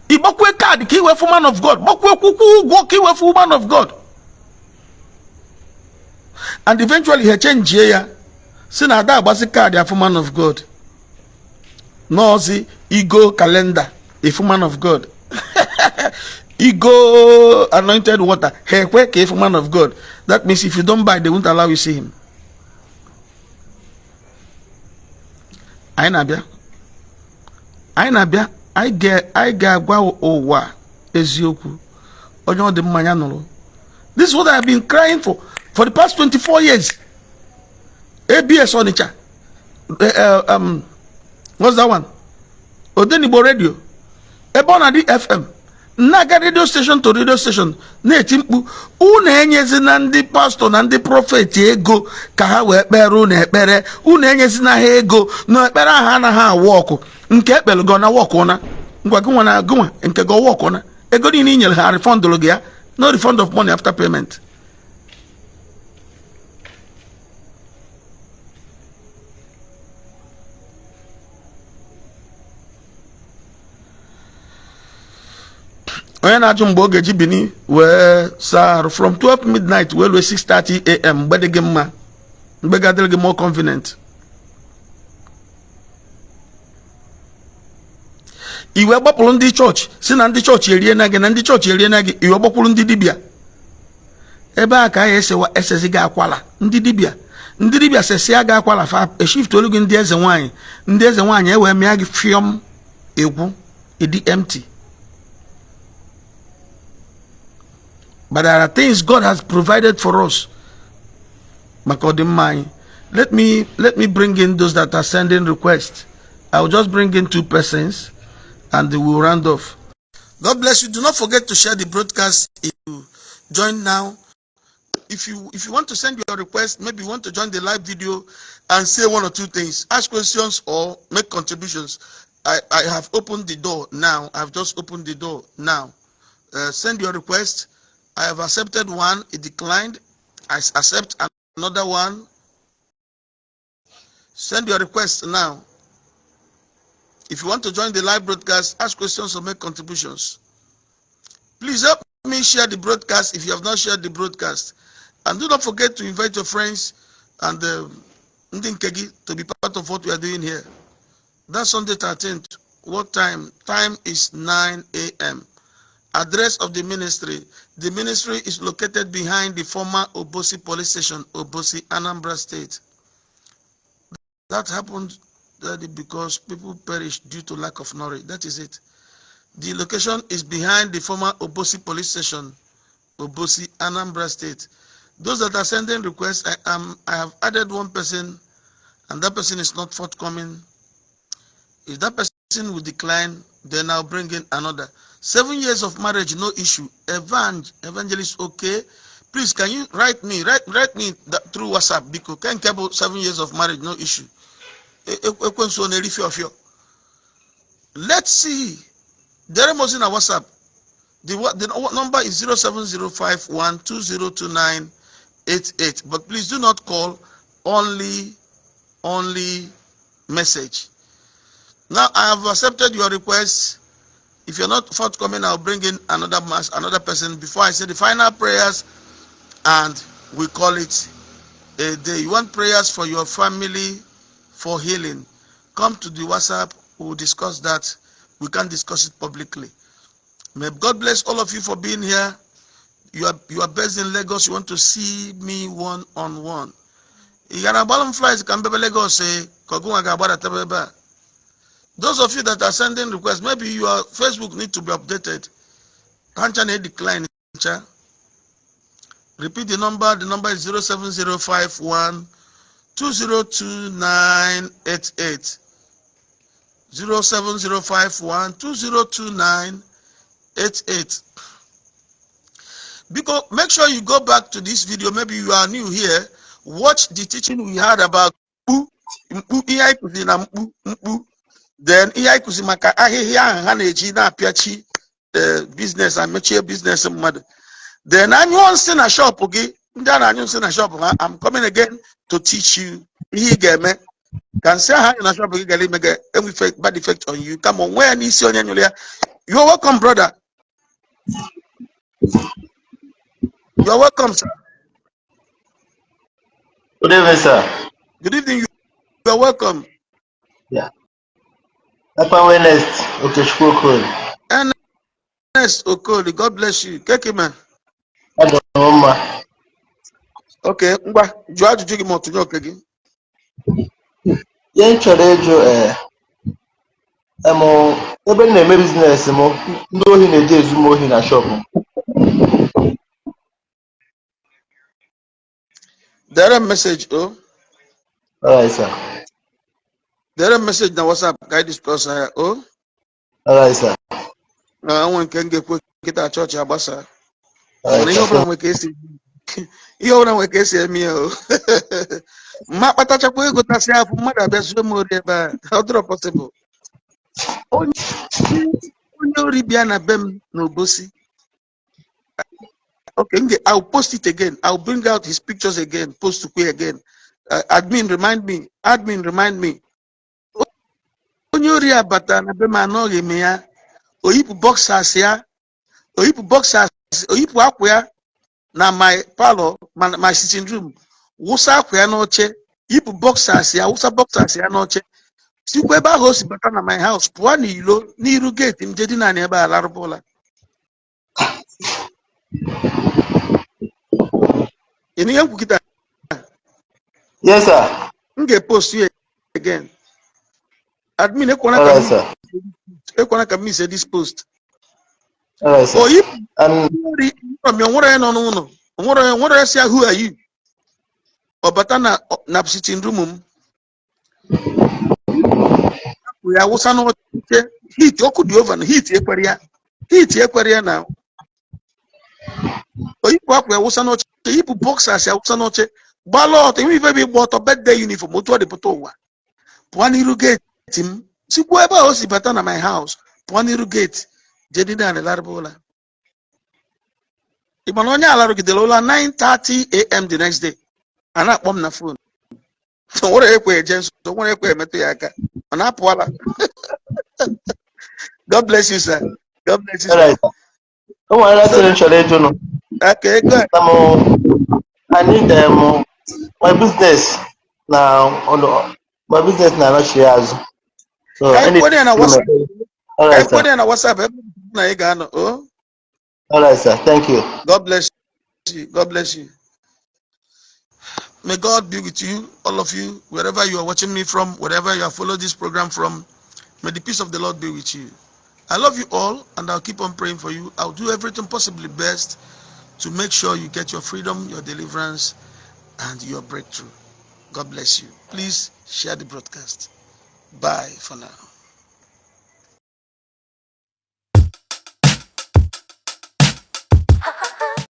Ibokwe card. Kiwe for man of God. Bokwe kuku. Kiwe for man of God. And eventually he change here. Sina da basi card ya for man of God. No see ego calendar. A for man of God. Ego anointed water. Hey, for man of God. That means if you don't buy, they won't allow you see him. Ainabia. I get owa ezioku. Onyo de mmanya nolo. This is what I have been crying for the past 24 years. ABS Onicha. What's that one? Igbo radio. Ebona di FM. Naga radio station to radio station. Na-eti mkpu. Unu enyezina ndị pastor na ndị prophet ego ka ha wee kpere unu ekpere. Unu enyezina ha ego na ekpere ha na ha walk. Nke ekpere go na walk ona. Ngwa gị nwa na gụnwa nke go walk ona. Ego niile inyere ha refund gị ya. No refund of money after payment. Onye na-ajụ mgbe oge ji bini wee saa from 12 midnight wee lue 6:30 am mgbe dị gị mma mgbe ga-adịrị gị more convenient. Iwe gbapụrụ ndị chọọchị si na ndị chọọchị erie na gị na ndị chọọchị erie na gị iwe gbapụrụ ndị dibịa ebe a ka ya esezi gị akwala ndị dibịa sesi ya gị akwala fa eshift olu gị ndị eze nwaanyị ewee mịa gị fiọm egwu ịdị empty. But there are things God has provided for us. Let me bring in those that are sending requests. I will just bring in 2 persons and we will round off. God bless you. Do not forget to share the broadcast if you join now. If you want to send your request, maybe you want to join the live video and say 1 or 2 things, ask questions or make contributions. I have opened the door now. I've just opened the door now. Send your request. I have accepted one, it declined. I accept another one. Send your request now. If you want to join the live broadcast, ask questions or make contributions. Please help me share the broadcast if you have not shared the broadcast. And do not forget to invite your friends and Ndi Nkegi to be part of what we are doing here. That's Sunday 13th. What time? Time is 9 a.m. Address of the ministry. The ministry is located behind the former Obosi police station, Obosi, Anambra State. That happened because people perished due to lack of knowledge. That is it. The location is behind the former Obosi police station, Obosi, Anambra State. Those that are sending requests, I have added 1 person, and that person is not forthcoming. If that person will decline, then I'll bring in another. 7 years of marriage, no issue. Evangelist, okay. Please, can you write me through WhatsApp? Because can cable 7 years of marriage, no issue. Let's see. There was in a WhatsApp. The number is 07051202988. But please do not call. Only message. Now I have accepted your request. If you're not forthcoming, I'll bring in another person before I say the final prayers, and we call it a day. You want prayers for your family, for healing? Come to the WhatsApp. We'll discuss that. We can't discuss it publicly. May God bless all of you for being here. You are based in Lagos. You want to see me one-on-one. Flies can be Lagos. Those of you that are sending requests, maybe your Facebook need to be updated. Decline. Repeat the number. The number is 07051202988. 07051202988. Because make sure you go back to this video. Maybe you are new here. Watch the teaching we had about then iya ikuzi maka ahihia ha na-eji na-apịachi business and mechie business mmadụ. Then anyụ nsị na shop gị, ndị a na-anyụ nsị na shop ha, I'm coming again to teach you ihe ị ga-eme. Ka nsị ahụ anyụ na shop gị gara ime ga-enwe bad effect on you. Come on, nwee n'isi onye nyụrụ ya. You're welcome, brother. You're welcome, sir. Good evening, sir. Good evening. You're welcome. Yeah. Next. Okay, Ernest Okoli, God bless you. Keke man. Okay, ngwa jụọ ajụjụ gị ma ọ tụnye oke gị. Ihe m chọrọ ịjụ ebe m na-eme biznes m, ndị ohi na-eji ezu m ohi na shop m. There a message, oh. Alright, sir. There a message na WhatsApp. Guide this person, oh. Alright, sir. Nwe nke m ga-ekwe nkịta chọọchị agbasa. Alright, Mana ihe sir. ọbụla nwere ka esi ihe ọbụla nwere ka esi eme ya o. Mma kpatachakwa ego tasị afụ mmadụ abịa zuo m ori ebe a. Ọ dịrọ possible. Onye ori bịa na be m n'Obosi. Okay, I'll post it again. I'll bring out his pictures again. Post to Kwe again. Admin, remind me. Admin, remind me. Onye ori abata na be m anọghị m ya. Oyipu boxers ya. Oyipu boxers. Oyipu akwa ya na my parlor, my sitting room. Wusa akwa ya n'oche. Yipu boxers ya. Wusa boxers ya n'oche. Sikwa ebe ahụ o si bata na my house. Pụọ n'ilo n'iru gate m jedi naanị ebe a larụbụla. Ịnụ ihe nkwukịta? Yes, sir. M ga-post you again. Admin, Alright, sir. ekwana ka m say this post. Alright, sir. Oyipu And nwere ya nọ n'ụlọ. Nwere ya si who are you? Ọ bata na sitting room m. Ya wụsa n'oche. Heat ọkụ dị over na heat ekwere ya. Heat ekwere ya na. Oyipu akwa ya wụsa n'oche. Oyipu boxers ya wụsa n'oche. Gbalọ ọtọ. Enwe ife bụ ịgba ọtọ birthday uniform otu ọ dị pụta ụwa. Pụọ n'iru gate m. Sikwa ebe ahụ o si bata na my house. Pụọ n'iru gate. Jedi naanị larịba ụla. Ịma na onye alarụgidere ụla 9:30 a.m. the next day. A na-akpọ m na phone. O nwere ekwe eje nso. O nwere ekwe emetụ ya aka. Ọ na-apụọla. God bless you, sir. God bless you, sir. alright, sir. Come on, let's chọrọ ịjụ nụ. Okay, good. I need my business now. My business now not shares. So I put in a WhatsApp. Alright, I put sir. in a WhatsApp. Oh, Alright, sir. Thank you. God bless you. God bless you. May God be with you, all of you, wherever you are watching me from, wherever you have followed this program from. May the peace of the Lord be with you. I love you all, and I'll keep on praying for you. I'll do everything possibly best to make sure you get your freedom, your deliverance, and your breakthrough. God bless you. Please share the broadcast. Bye for now.